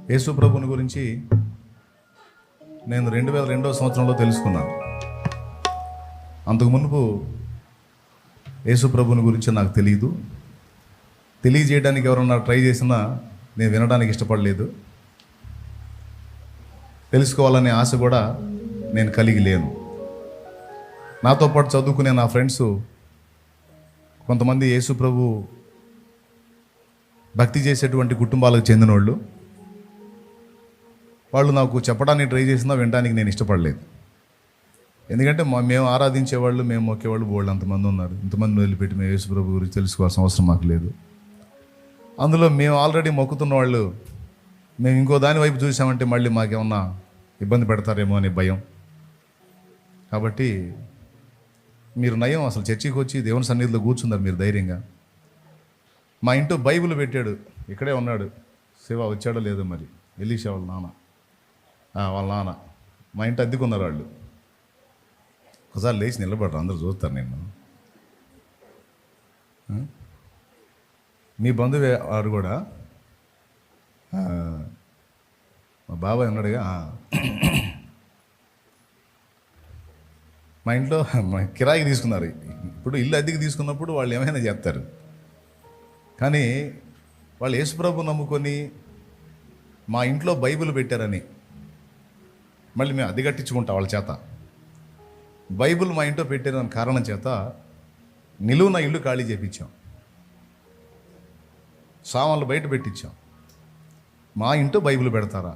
యేసు ప్రభుని గురించి నేను 2002వ సంవత్సరంలో తెలుసుకున్నాను. అంతకు మునుపు యేసు ప్రభుని గురించి నాకు తెలియదు. తెలియజేయడానికి ఎవరన్నా ట్రై చేసినా నేను వినడానికి ఇష్టపడలేదు. తెలుసుకోవాలనే ఆశ కూడా నేను కలిగి లేను. నాతో పాటు చదువుకునే నా ఫ్రెండ్స్ కొంతమంది యేసు ప్రభు భక్తి చేసేటువంటి కుటుంబాలకు చెందిన వాళ్ళు నాకు చెప్పడానికి ట్రై చేసినా వినడానికి నేను ఇష్టపడలేదు. ఎందుకంటే మేము ఆరాధించేవాళ్ళు, మేము మొక్కేవాళ్ళు బోళ్ళు అంతమంది ఉన్నారు. ఇంతమంది వదిలిపెట్టి మేము యేసు ప్రభు గురించి తెలుసుకోవాల్సిన అవసరం మాకు లేదు. అందులో మేము ఆల్రెడీ మొక్కుతున్న వాళ్ళు మేము ఇంకో దాని వైపు చూసామంటే మళ్ళీ మాకేమన్నా ఇబ్బంది పెడతారేమో అనే భయం. కాబట్టి మీరు నయం అసలు చర్చికి వచ్చి దేవుని సన్నిధిలో కూర్చున్నారు మీరు ధైర్యంగా. మా ఇంట్లో బైబిల్ పెట్టాడు, ఇక్కడే ఉన్నాడు. శివ వచ్చాడో లేదో మరి, ఎలీషా వాళ్ళ నాన్న మా ఇంటి అద్దెకున్నారు వాళ్ళు. ఒకసారి లేచి నిలబడరు, అందరూ చూస్తారు నేను. మీ బంధువు వారు కూడా మా బాబాయ్ ఉన్నాడుగా. మా ఇంట్లో కిరాయికి తీసుకున్నారు. ఇప్పుడు ఇల్లు అద్దెకి తీసుకున్నప్పుడు వాళ్ళు ఏమైనా చెప్తారు, కానీ వాళ్ళు యేసుప్రభు నమ్ముకొని మా ఇంట్లో బైబిల్ పెట్టారని మళ్ళీ మేము అద్దె కట్టించుకుంటాం వాళ్ళ చేత. బైబిల్ మా ఇంట్లో పెట్టారని కారణం చేత నిలువున ఇల్లు ఖాళీ చేయించాం, సామాన్లు బయట పెట్టించాం. మా ఇంట్లో బైబిల్ పెడతారా?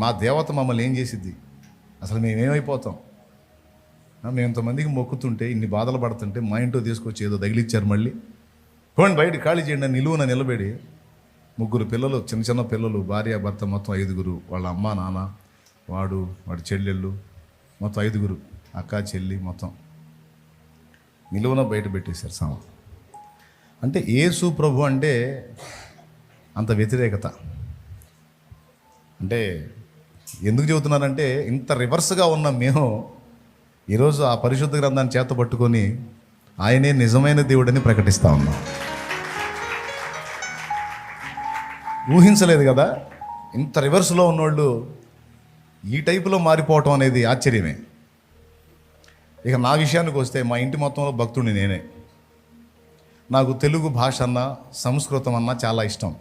మా దేవత మమ్మల్ని ఏం చేసిద్ది? అసలు మేమేమైపోతాం? మేము ఇంతమందికి మొక్కుతుంటే, ఇన్ని బాధలు పడుతుంటే మా ఇంట్లో తీసుకొచ్చి ఏదో తగిలిచ్చారు. మళ్ళీ పోండి బయట ఖాళీ చేయండి నిలువున నిలబడి. 3 పిల్లలు, చిన్న చిన్న పిల్లలు, భార్య భర్త మొత్తం 5, వాళ్ళ అమ్మ నాన్న వాడి చెల్లెళ్ళు మొత్తం 5, అక్క చెల్లి మొత్తం నిలువున బయట పెట్టేశారు సామాన్. అంటే యేసు ప్రభు అంటే అంత వ్యతిరేకత. అంటే ఎందుకు చెబుతున్నారంటే ఇంత రివర్స్గా ఉన్న మేము ఈరోజు ఆ పరిశుద్ధ గ్రంథాన్ని చేత పట్టుకొని ఆయనే నిజమైన దేవుడని ప్రకటిస్తూ ఉన్నాం. ఊహించలేదు కదా ఇంత రివర్స్లో ఉన్నోళ్ళు ఈ టైపులో మారిపోవటం అనేది ఆశ్చర్యమే. ఇక నా విషయానికి వస్తే మా ఇంటి మొత్తంలో భక్తుడిని నేనే. నాకు తెలుగు భాష అన్నా సంస్కృతం అన్నా చాలా ఇష్టం.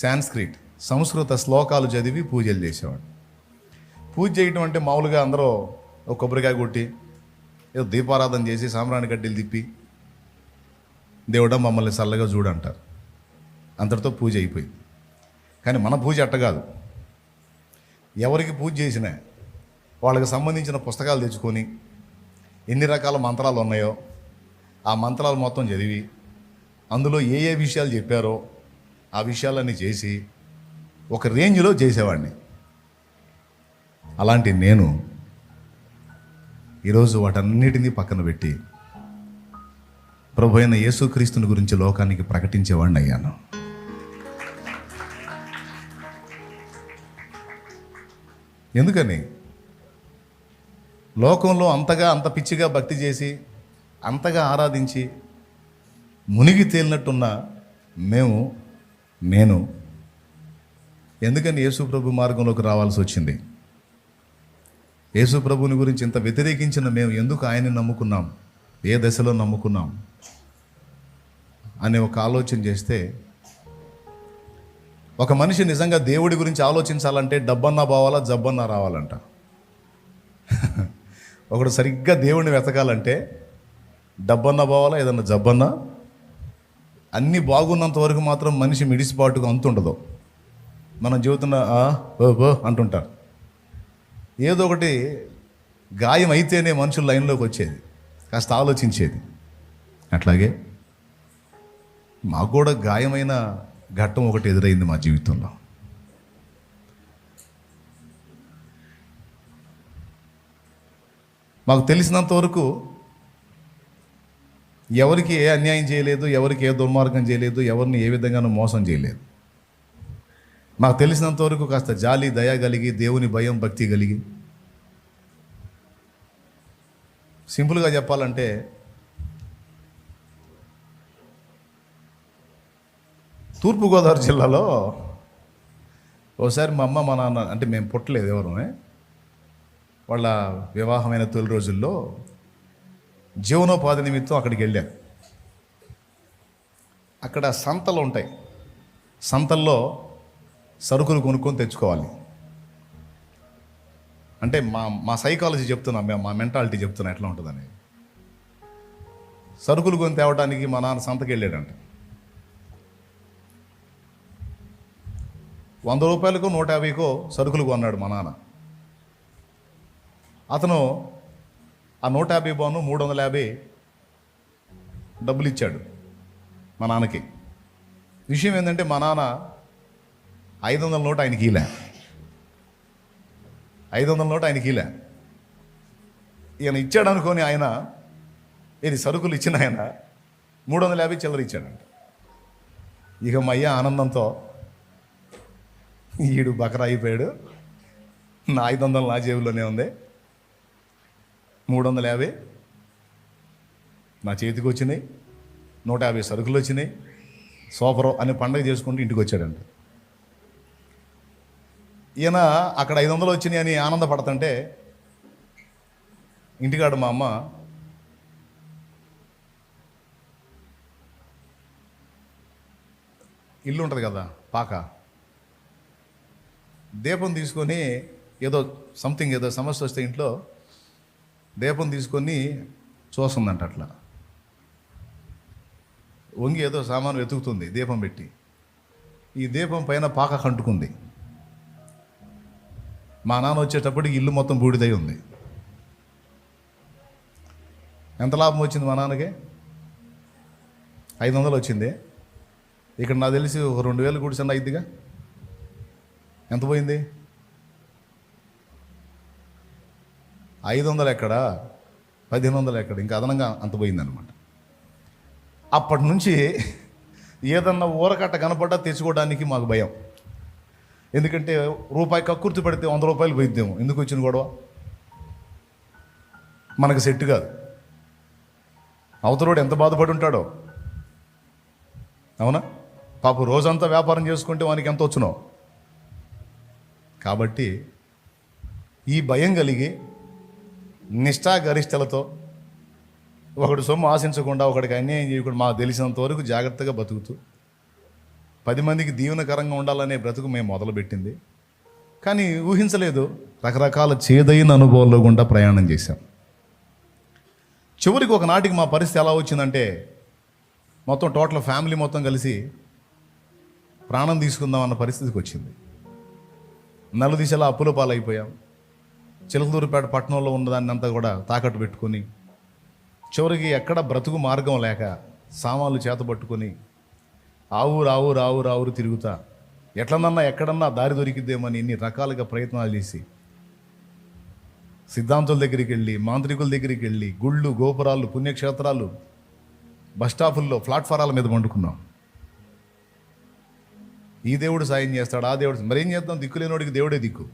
సాంస్క్రిట్ సంస్కృత శ్లోకాలు చదివి పూజలు చేసేవాడు. పూజ చేయటం అంటే మామూలుగా అందరూ ఒక కొబ్బరికాయ కొట్టి ఏదో దీపారాధన చేసి సాంబ్రాణి గడ్డలు తిప్పి దేవుడా మమ్మల్ని చల్లగా చూడంటారు. అంతటితో పూజ అయిపోయింది. కానీ మన పూజ అట్ట కాదు. ఎవరికి పూజ చేసినా వాళ్ళకి సంబంధించిన పుస్తకాలు తెచ్చుకొని ఎన్ని రకాల మంత్రాలు ఉన్నాయో ఆ మంత్రాలు మొత్తం చదివి అందులో ఏ ఏ విషయాలు చెప్పారో ఆ విషయాలన్నీ చేసి ఒక రేంజ్లో చేసేవాడిని. అలాంటి నేను ఈరోజు వాటన్నిటినీ పక్కన పెట్టి ప్రభు అయిన యేసుక్రీస్తుని గురించి లోకానికి ప్రకటించేవాడిని అయ్యాను. ఎందుకని? లోకంలో అంత పిచ్చిగా భక్తి చేసి అంతగా ఆరాధించి మునిగి తేలినట్టున్న నేను ఎందుకని యేసు ప్రభు మార్గంలోకి రావాల్సి వచ్చింది? యేసు ప్రభుని గురించి ఇంత వ్యతిరేకించిన మేము ఎందుకు ఆయన్ని నమ్ముకున్నాం, ఏ దశలో నమ్ముకున్నాం అనే ఒక ఆలోచన చేస్తే, ఒక మనిషి నిజంగా దేవుడి గురించి ఆలోచించాలంటే డబ్బన్నా పోవాలా, జబ్బన్నా రావాలంట. ఒకడు సరిగ్గా దేవుడిని వెతకాలంటే డబ్బన్నా పోవాలా, ఏదన్నా జబ్బన్నా. అన్నీ బాగున్నంత వరకు మాత్రం మనిషి మిడిసిపాటుగా అంతుండదు. మనం చెబుతున్న అంటుంటారు. ఏదో ఒకటి గాయం అయితేనే మనుషులు లైన్లోకి వచ్చేది, కాస్త ఆలోచించేది. అట్లాగే మాకు కూడా గాయమైన ఘట్టం ఒకటి ఎదురైంది మా జీవితంలో. మాకు తెలిసినంత వరకు ఎవరికి ఏ అన్యాయం చేయలేదు, ఎవరికి ఏ దుర్మార్గం చేయలేదు, ఎవరిని ఏ విధంగానూ మోసం చేయలేదు. మాకు తెలిసినంత వరకు కాస్త జాలి దయ కలిగి దేవుని భయం భక్తి కలిగి, సింపుల్గా చెప్పాలంటే తూర్పుగోదావరి జిల్లాలో ఓసారి మా అమ్మ మా నాన్న, అంటే మేము పుట్టలేదు ఎవరు, వాళ్ళ వివాహమైన తొలి రోజుల్లో జీవనోపాధి నిమిత్తం అక్కడికి వెళ్ళాను. అక్కడ సంతలు ఉంటాయి, సంతల్లో సరుకులు కొనుక్కొని తెచ్చుకోవాలి. అంటే మా సైకాలజీ చెప్తున్నా, మా మెంటాలిటీ చెప్తున్నా ఎట్లా ఉంటుందని. సరుకులు కొని తేవడానికి మా నాన్న సంతకి వెళ్ళాడంట. 100 రూపాయలకో 150కో సరుకులు కొన్నాడు మా నాన్న. అతను ఆ 150 బాను 350 డబ్బులు ఇచ్చాడు మా నాన్నకి. విషయం ఏంటంటే మా నాన్న 500 నోటు ఆయనకి ఇలా, 500 నోటు ఆయనకి ఇలా. ఈయన ఇచ్చాడు అనుకొని ఆయన, ఇది సరుకులు ఇచ్చిన ఆయన 350 చిల్లర ఇచ్చాడంట. ఇక మా అయ్య ఆనందంతో, ఈడు బకరా అయిపోయాడు, నా 500 నా జేబులోనే ఉంది, 350 నా చేతికి వచ్చినాయి, 150 సరుకులు వచ్చినాయి, సూపరు అని పండగ చేసుకుంటూ ఇంటికి వచ్చాడంట. ఈయన అక్కడ 500 వచ్చినాయి అని ఆనందపడుతుంటే ఇంటికాడ మా అమ్మ, ఇల్లు ఉంటుంది కదా పాక, దీపం తీసుకొని ఏదో సంథింగ్ ఏదో సమస్య వస్తే ఇంట్లో దీపం తీసుకొని చూస్తుందంట. అట్లా వంగి ఏదో సామాను వెతుకుతుంది దీపం పెట్టి. ఈ దీపం పైన పాక కంటుకుంది. మా నాన్న వచ్చేటప్పటికి ఇల్లు మొత్తం బూడిదై ఉంది. ఎంత లాభం వచ్చింది మా నాన్నకి? 500 వచ్చింది. ఇక్కడ నాకు తెలిసి ఒక 2000 కూర్చొని అయిద్దిగా. ఎంత పోయింది? 500 ఎక్కడ, 1500 ఎక్కడ, ఇంకా అదనంగా అంత పోయిందనమాట. అప్పటి నుంచి ఏదన్నా ఊరకట్ట కనపడ్డా తెచ్చుకోవడానికి మాకు భయం. ఎందుకంటే రూపాయి కక్కుర్తి పడితే 100 రూపాయలు పోయిద్దేమో. ఎందుకు వచ్చిన గొడవ? మనకు సెట్ కాదు. అవతలోడు ఎంత బాధపడి ఉంటాడో, అవునా? పాపం రోజంతా వ్యాపారం చేసుకుంటే వానికి ఎంత వచ్చునో. కాబట్టి ఈ భయం కలిగి నిష్ఠాగరిష్టలతో ఒకటి సొమ్ము ఆశించకుండా, ఒకడికి అన్యాయం చేయకుండా మాకు తెలిసినంత వరకు జాగ్రత్తగా బతుకుతూ 10 మందికి దీవెనకరంగా ఉండాలనే బ్రతుకు మేము మొదలుపెట్టింది. కానీ ఊహించలేదు, రకరకాల చేదైన అనుభవాల్లో గుండా ప్రయాణం చేశాం. చివరికి ఒకనాటికి మా పరిస్థితి ఎలా వచ్చిందంటే, మొత్తం టోటల్ ఫ్యామిలీ మొత్తం కలిసి ప్రాణం తీసుకుందాం అన్న పరిస్థితికి వచ్చింది. నలుదిశలా అప్పుల పాలైపోయాం. చిలకలూరుపేట పట్టణంలో ఉన్నదాన్ని అంతా కూడా తాకట్టు పెట్టుకొని, చివరికి ఎక్కడ బ్రతుకు మార్గం లేక సామాన్లు చేతబట్టుకొని ఆవురు తిరుగుతా ఎట్లనన్నా ఎక్కడన్నా దారి దొరికిద్దేమని ఎన్ని రకాలుగా ప్రయత్నాలు చేసి, సిద్ధాంతుల దగ్గరికి వెళ్ళి, మాంత్రికుల దగ్గరికి వెళ్ళి, గుళ్ళు, గోపురాలు, పుణ్యక్షేత్రాలు, బస్టాపుల్లో, ప్లాట్ఫారాల మీద వండుకున్నాం. ఈ దేవుడు సాయం చేస్తాడు, ఆ దేవుడు, మరేం చేద్దాం? దిక్కులేనోడికి దేవుడే దిక్కు.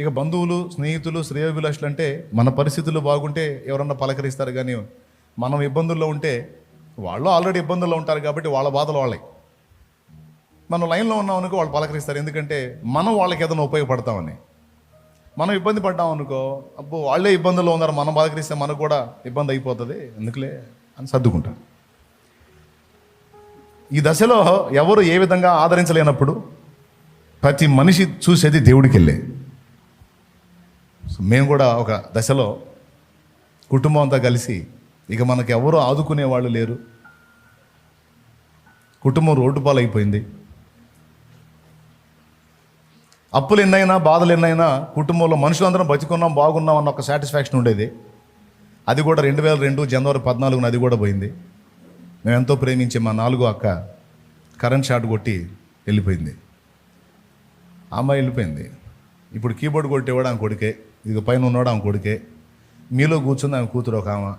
ఇక బంధువులు, స్నేహితులు, శ్రేయోభిలాషులు అంటే మన పరిస్థితులు బాగుంటే ఎవరన్నా పలకరిస్తారు. కానీ మనం ఇబ్బందుల్లో ఉంటే వాళ్ళు ఆల్రెడీ ఇబ్బందుల్లో ఉంటారు కాబట్టి వాళ్ళ బాధలు వాళ్ళే. మనం లైన్లో ఉన్నాం అనుకో వాళ్ళు పలకరిస్తారు, ఎందుకంటే మనం వాళ్ళకి ఏదైనా ఉపయోగపడతామని. మనం ఇబ్బంది పడ్డాం అనుకో, అబ్బో వాళ్ళే ఇబ్బందుల్లో ఉన్నారు, మనం పలకరిస్తే మనకు కూడా ఇబ్బంది అయిపోతుంది, ఎందుకులే అని సర్దుకుంటారు. ఈ దశలో ఎవరు ఏ విధంగా ఆదరించలేనప్పుడు ప్రతి మనిషి చూసేది దేవుడికి వెళ్ళే. సో మేము కూడా ఒక దశలో కుటుంబం అంతా కలిసి, ఇక మనకు ఎవరు ఆదుకునే వాళ్ళు లేరు, కుటుంబం రోడ్డు పాలైపోయింది. అప్పులు ఎన్నైనా, బాధలు ఎన్నైనా, కుటుంబంలో మనుషులందరం బతికున్నాం, బాగున్నాం అన్న ఒక సాటిస్ఫాక్షన్ ఉండేది. అది కూడా 2002 జనవరి 14 అది కూడా పోయింది. మేము ఎంతో ప్రేమించే మా 4వ అక్క కరెంట్ షాట్ కొట్టి వెళ్ళిపోయింది. అమ్మాయి వెళ్ళిపోయింది. ఇప్పుడు కీబోర్డ్ కొట్టేవాడు ఆమె కొడుకే, ఇదిగో పైన ఉన్నాడు ఆమె కొడుకే, మీలో కూర్చుంది ఆమె కూతురు ఒక ఆమె,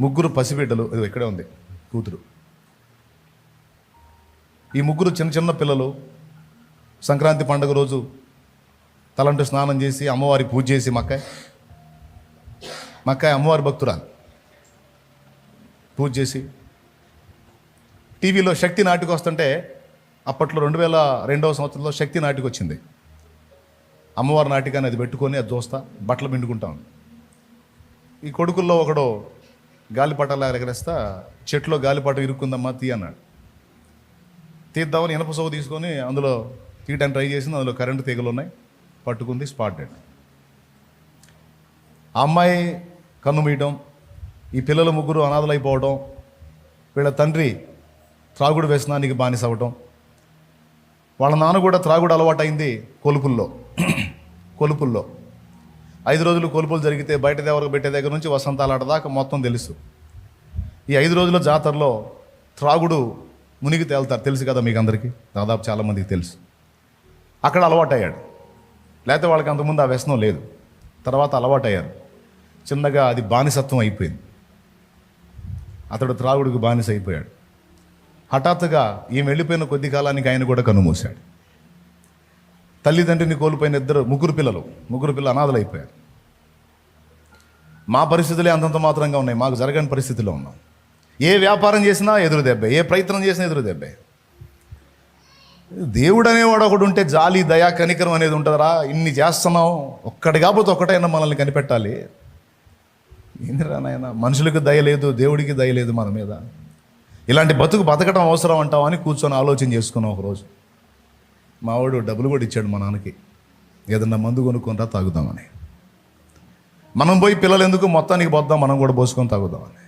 3 పసిబిడ్డలు, ఇది ఇక్కడే ఉంది కూతురు. ఈ 3 చిన్న చిన్న పిల్లలు సంక్రాంతి పండుగ రోజు తలంటు స్నానం చేసి అమ్మవారి పూజ చేసి, మక్కాయ్ అమ్మవారి భక్తురాలు, పూజ చేసి టీవీలో శక్తి నాటికి వస్తుంటే అప్పట్లో 2002వ సంవత్సరంలో శక్తి నాటికి వచ్చింది. అమ్మవారి నాటికాన్ని అది పెట్టుకొని అది చూస్తా బట్టలు పిండుకుంటాం. ఈ కొడుకుల్లో ఒకడు గాలిపటాలు ఎగరేస్తా చెట్లో గాలిపటం ఇరుక్కుందమ్మా తీ అన్నాడు. తీద్దామని ఇనప సోగు తీసుకొని అందులో తీయడానికి ట్రై చేసింది. అందులో కరెంటు తీగలు ఉన్నాయి, పట్టుకుంది, స్పాట్ డెడ్. ఆ అమ్మాయి కన్ను మూయటం, ఈ పిల్లలు ముగ్గురు అనాథలైపోవడం, వీళ్ళ తండ్రి త్రాగుడు వ్యసనానికి బానిస అవ్వటం, వాళ్ళ నాన్న కూడా త్రాగుడు అలవాటైంది కొలుపుల్లో 5 రోజులు కొలుపులు జరిగితే బయట దేవరకు పెట్టే దగ్గర నుంచి వసంతాలాట దాకా మొత్తం తెలుసు. ఈ 5 రోజుల జాతరలో త్రాగుడు మునిగి తేలుతారు, తెలుసు కదా మీకు అందరికీ, దాదాపు చాలామందికి తెలుసు. అక్కడ అలవాటయ్యాడు. లేకపోతే వాళ్ళకి అంతకుముందు ఆ వ్యసనం లేదు, తర్వాత అలవాటయ్యారు. చిన్నగా అది బానిసత్వం అయిపోయింది. అతడు త్రాగుడికి బానిస అయిపోయాడు. హఠాత్తుగా ఈమె వెళ్ళిపోయిన కొద్ది కాలానికి ఆయన కూడా కన్నుమూశాడు. తల్లిదండ్రిని కోల్పోయిన ముగ్గురు పిల్లలు అనాథలు అయిపోయారు. మా పరిస్థితులే అంతంత మాత్రంగా ఉన్నాయి, మాకు జరగని పరిస్థితిలో ఉన్నాం. ఏ వ్యాపారం చేసినా ఎదురు దెబ్బే, ఏ ప్రయత్నం చేసినా ఎదురు దెబ్బే. దేవుడు అనేవాడు ఒకడు ఉంటే జాలి, దయా, కనికరం అనేది ఉంటుందిరా. ఇన్ని చేస్తున్నాం, ఒక్కటి కాకపోతే ఒక్కటైనా మనల్ని కనిపెట్టాలి. ఏందిరా నాయన, మనుషులకు దయ లేదు, దేవుడికి దయ లేదు మన మీద. ఇలాంటి బతకటం అవసరం అంటావు అని కూర్చొని ఆలోచన చేసుకున్నాం. ఒకరోజు మావాడు డబ్బులు కూడా ఇచ్చాడు మా నాన్నకి, ఏదన్నా మందు కొనుక్కొని రా తాగుదామని. మనం పోయి పిల్లలు ఎందుకు మొత్తానికి పోద్దాం, మనం కూడా పోసుకొని తాగుదామని.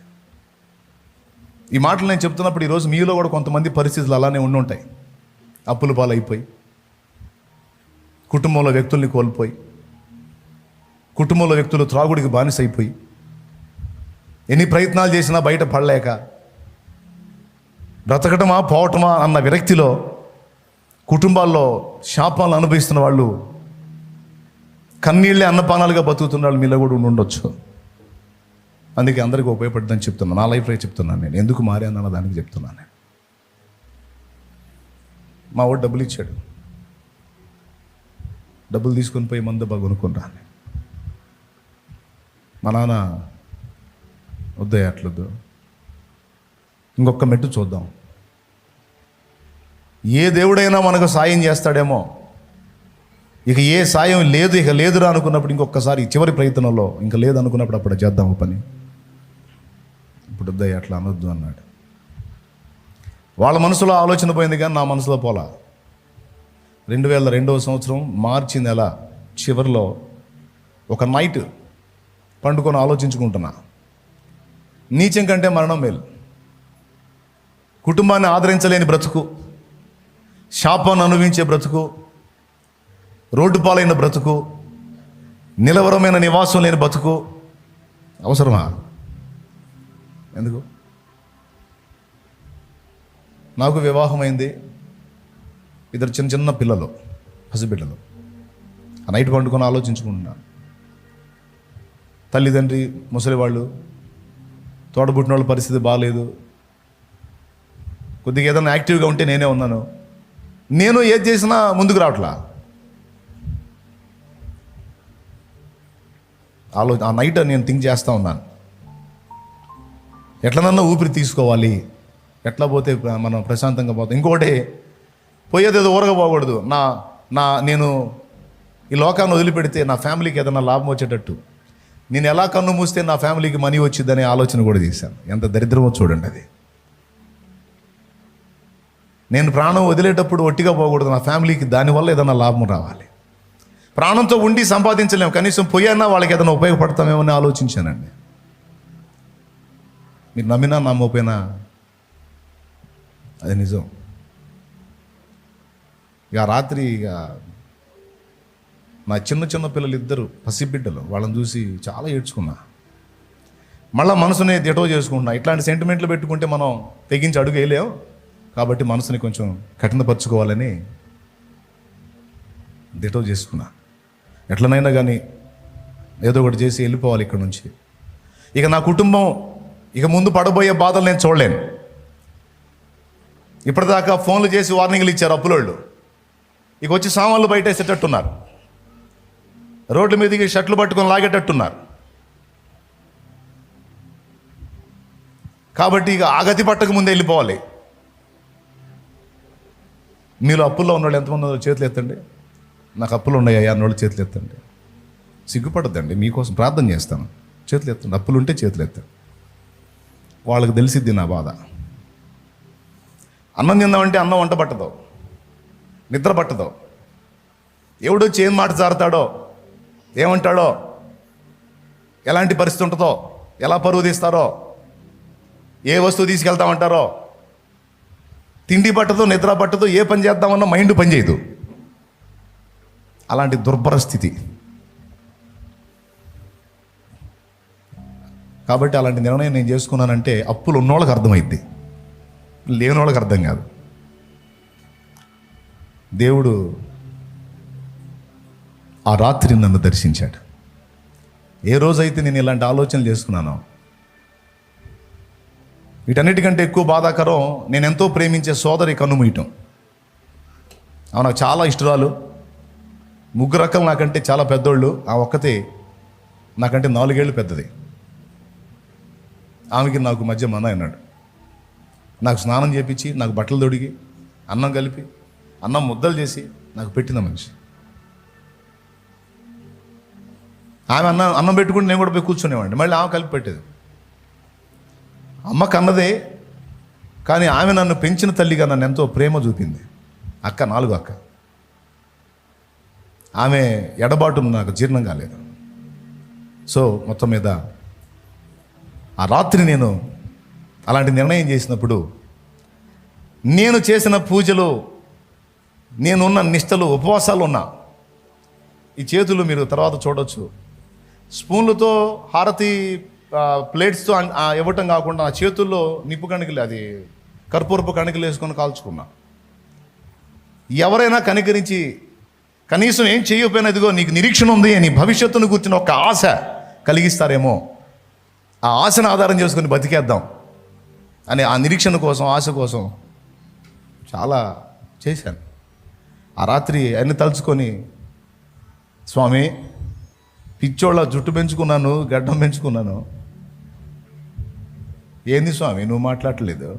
ఈ మాటలు నేను చెప్తున్నప్పుడు ఈరోజు మీలో కూడా కొంతమంది పరిస్థితులు అలానే ఉండుంటాయి. అప్పుల పాలైపోయి, కుటుంబంలో వ్యక్తుల్ని కోల్పోయి, కుటుంబంలో వ్యక్తులు త్రాగుడికి బానిసైపోయి, ఎన్ని ప్రయత్నాలు చేసినా బయట పడలేక, బ్రతకటమా పోవటమా అన్న విరక్తిలో కుటుంబాల్లో శాపాలను అనుభవిస్తున్న వాళ్ళు, కన్నీళ్ళే అన్నపానాలుగా బతుకుతున్న వాళ్ళు మీలో కూడా ఉండొచ్చు. అందుకే అందరికీ ఉపయోగపడుతుందని చెప్తున్నాను. నా లైఫ్లో చెప్తున్నాను నేను, ఎందుకు మారానన్న దానికి చెప్తున్నాను నేను. మా వాడు డబ్బులు ఇచ్చాడు, డబ్బులు తీసుకొని పోయి మందు బాగా కొనుక్కొని రాని. మా నాన్న వద్దే అట్లొద్దు, ఇంకొక మెట్టు చూద్దాం, ఏ దేవుడైనా మనకు సాయం చేస్తాడేమో, ఇక ఏ సాయం లేదు, ఇక లేదురా అనుకున్నప్పుడు ఇంకొకసారి చివరి ప్రయత్నంలో ఇంకా లేదు అనుకున్నప్పుడు అప్పుడు చేద్దాము పని. ఇప్పుడు వద్దాయి అట్లా అనొద్దు అన్నాడు. వాళ్ళ మనసులో ఆలోచన పోయింది కానీ నా మనసులో పోలా. 2002వ సంవత్సరం మార్చి నెల చివరిలో ఒక నైట్ పండుకొని ఆలోచించుకుంటున్నా, నీచం కంటే మరణం మేలు. కుటుంబాన్ని ఆదరించలేని బ్రతుకు, శాపాన్ని అనుభవించే బ్రతుకు, రోడ్డు పాలైన బ్రతుకు, నిలవరమైన నివాసం లేని బ్రతుకు అవసరమా? ఎందుకు? నాకు వివాహమైంది, 2 చిన్న చిన్న పిల్లలు, పసిబిడ్డలు. ఆ నైట్ పండుకొని ఆలోచించుకుంటున్నాను. తల్లిదండ్రి ముసలివాళ్ళు, తోడబుట్టిన వాళ్ళ పరిస్థితి బాగాలేదు. కొద్దిగా ఏదైనా యాక్టివ్గా ఉంటే నేనే ఉన్నాను, నేను ఏది చేసినా ముందుకు రావట్లా. ఆ నైట్ నేను థింక్ చేస్తూ ఉన్నాను, ఎట్లనన్నా ఊపిరి తీసుకోవాలి, ఎట్లా పోతే మనం ప్రశాంతంగా పోతాం. ఇంకొకటి, పోయేదేదో ఊరగా పోకూడదు. నేను ఈ లోకాన్ని వదిలిపెడితే నా ఫ్యామిలీకి ఏదైనా లాభం వచ్చేటట్టు, నేను ఎలా కన్ను మూస్తే నా ఫ్యామిలీకి మనీ వచ్చిందనే ఆలోచన కూడా చేశాను. ఎంత దరిద్రమో చూడండి అది. నేను ప్రాణం వదిలేటప్పుడు ఒట్టిగా పోకూడదు, నా ఫ్యామిలీకి దానివల్ల ఏదైనా లాభం రావాలి. ప్రాణంతో ఉండి సంపాదించలేము, కనీసం పోయానా వాళ్ళకి ఏదైనా ఉపయోగపడతామేమో అని ఆలోచించానండి. మీరు నమ్మినా నమ్మకపోయినా అది నిజం. ఇక రాత్రి నా చిన్న చిన్న పిల్లలు 2 పసిబిడ్డలు, వాళ్ళని చూసి చాలా ఏడ్చుకున్నా. మళ్ళీ మనసుని ఎటో చేసుకుంటున్నా. ఇట్లాంటి సెంటిమెంట్లు పెట్టుకుంటే మనం తెగించి అడుగు వేయలేం, కాబట్టి మనసుని కొంచెం కఠినపరచుకోవాలని దిటో చేసుకున్నా. ఎట్లనైనా కానీ ఏదో ఒకటి చేసి వెళ్ళిపోవాలి ఇక్కడ నుంచి. ఇక నా కుటుంబం ఇక ముందు పడబోయే బాధలు నేను చూడలేను. ఇప్పటిదాకా ఫోన్లు చేసి వార్నింగ్లు ఇచ్చారు అప్పులోళ్ళు, ఇక వచ్చి సామాన్లు బయట వేసేటట్టున్నారు, రోడ్ల మీదకి షర్ట్లు పట్టుకొని లాగేటట్టున్నారు. కాబట్టి ఇక ఆ గతి పట్టక ముందే వెళ్ళిపోవాలి. మీలో అప్పుల్లో ఉన్నవాళ్ళు ఎంతమంది ఉన్నారో చేతులు ఎత్తండి. నాకు అప్పులు ఉన్నాయా అన్నోళ్ళు చేతులు ఎత్తండి. సిగ్గుపడద్దండి, మీకోసం ప్రార్థన చేస్తాను. చేతులు ఎత్తండి, అప్పులు ఉంటే చేతులు ఎత్తండి. వాళ్ళకి తెలిసిద్ది నా బాధ. అన్నం తిందామంటే అన్నం వంట పట్టదు, నిద్ర పట్టదు. ఎవడొచ్చి ఏం మాట జారుతాడో, ఏమంటాడో, ఎలాంటి పరిస్థితి ఉంటుందో, ఎలా పరువు తీస్తారో, ఏ వస్తువు తీసుకెళ్తామంటారో, తిండి పట్టదు, నిద్ర పట్టదు, ఏ పని చేద్దామన్నా మైండ్ పని చేయదు. అలాంటి దుర్భర స్థితి. కాబట్టి అలాంటి నిర్ణయం నేను చేసుకున్నానంటే అప్పులు ఉన్నోళ్ళకి అర్థమైద్ది, లేని వాళ్ళకి అర్థం కాదు. దేవుడు ఆ రాత్రి నన్ను దర్శించాడు. ఏ రోజైతే నేను ఇలాంటి ఆలోచనలు చేసుకున్నానో, వీటన్నిటికంటే ఎక్కువ బాధాకరం నేను ఎంతో ప్రేమించే సోదరి కన్నుమూయటం. ఆమె నాకు చాలా ఇష్టరాలు. ముగ్గురు అక్కలు నాకంటే చాలా పెద్దోళ్ళు. ఆ ఒక్కతే నాకంటే 4 ఏళ్ళు పెద్దది. ఆమెకి నాకు మధ్య మన అన్నాడు. నాకు స్నానం చేపించి, నాకు బట్టలు తొడిగి, అన్నం కలిపి, అన్నం ముద్దలు చేసి నాకు పెట్టిన మనిషి. ఆమె అన్నం పెట్టుకుంటే నేను కూడా పోయి కూర్చునేవాడిని. మళ్ళీ ఆమె కలిపి పెట్టేది. అమ్మ కన్నదే, కానీ ఆమె నన్ను పెంచిన తల్లిగా నన్ను ఎంతో ప్రేమ చూపింది. అక్క 4వ అక్క. ఆమె ఎడబాటు నాకు జీర్ణం కాలేదు. సో మొత్తం మీద ఆ రాత్రి నేను అలాంటి నిర్ణయం చేసినప్పుడు, నేను చేసిన పూజలు, నేనున్న నిష్టలు, ఉపవాసాలు ఉన్నా. ఈ చేతులు మీరు తర్వాత చూడొచ్చు. స్పూన్లతో హారతి ప్లేట్స్తో ఇవ్వటం కాకుండా ఆ చేతుల్లో నిప్పు కణికలు, అది కర్పూరపు కణికలు వేసుకొని కాల్చుకున్నా. ఎవరైనా కనికరించి కనీసం ఏం చేయకపోయినా, ఇదిగో నీకు నిరీక్షణ ఉంది, నీ భవిష్యత్తును గుర్చిన ఒక ఆశ కలిగిస్తారేమో, ఆ ఆశను ఆధారం చేసుకుని బతికేద్దాం అని ఆ నిరీక్షణ కోసం, ఆశ కోసం చాలా చేశాను. ఆ రాత్రి అన్ని తలుచుకొని, స్వామి పిచ్చోళ్ళ జుట్టు పెంచుకున్నాను, గడ్డం పెంచుకున్నాను, ఏంది స్వామి నువ్వు మాట్లాడట్లేదు,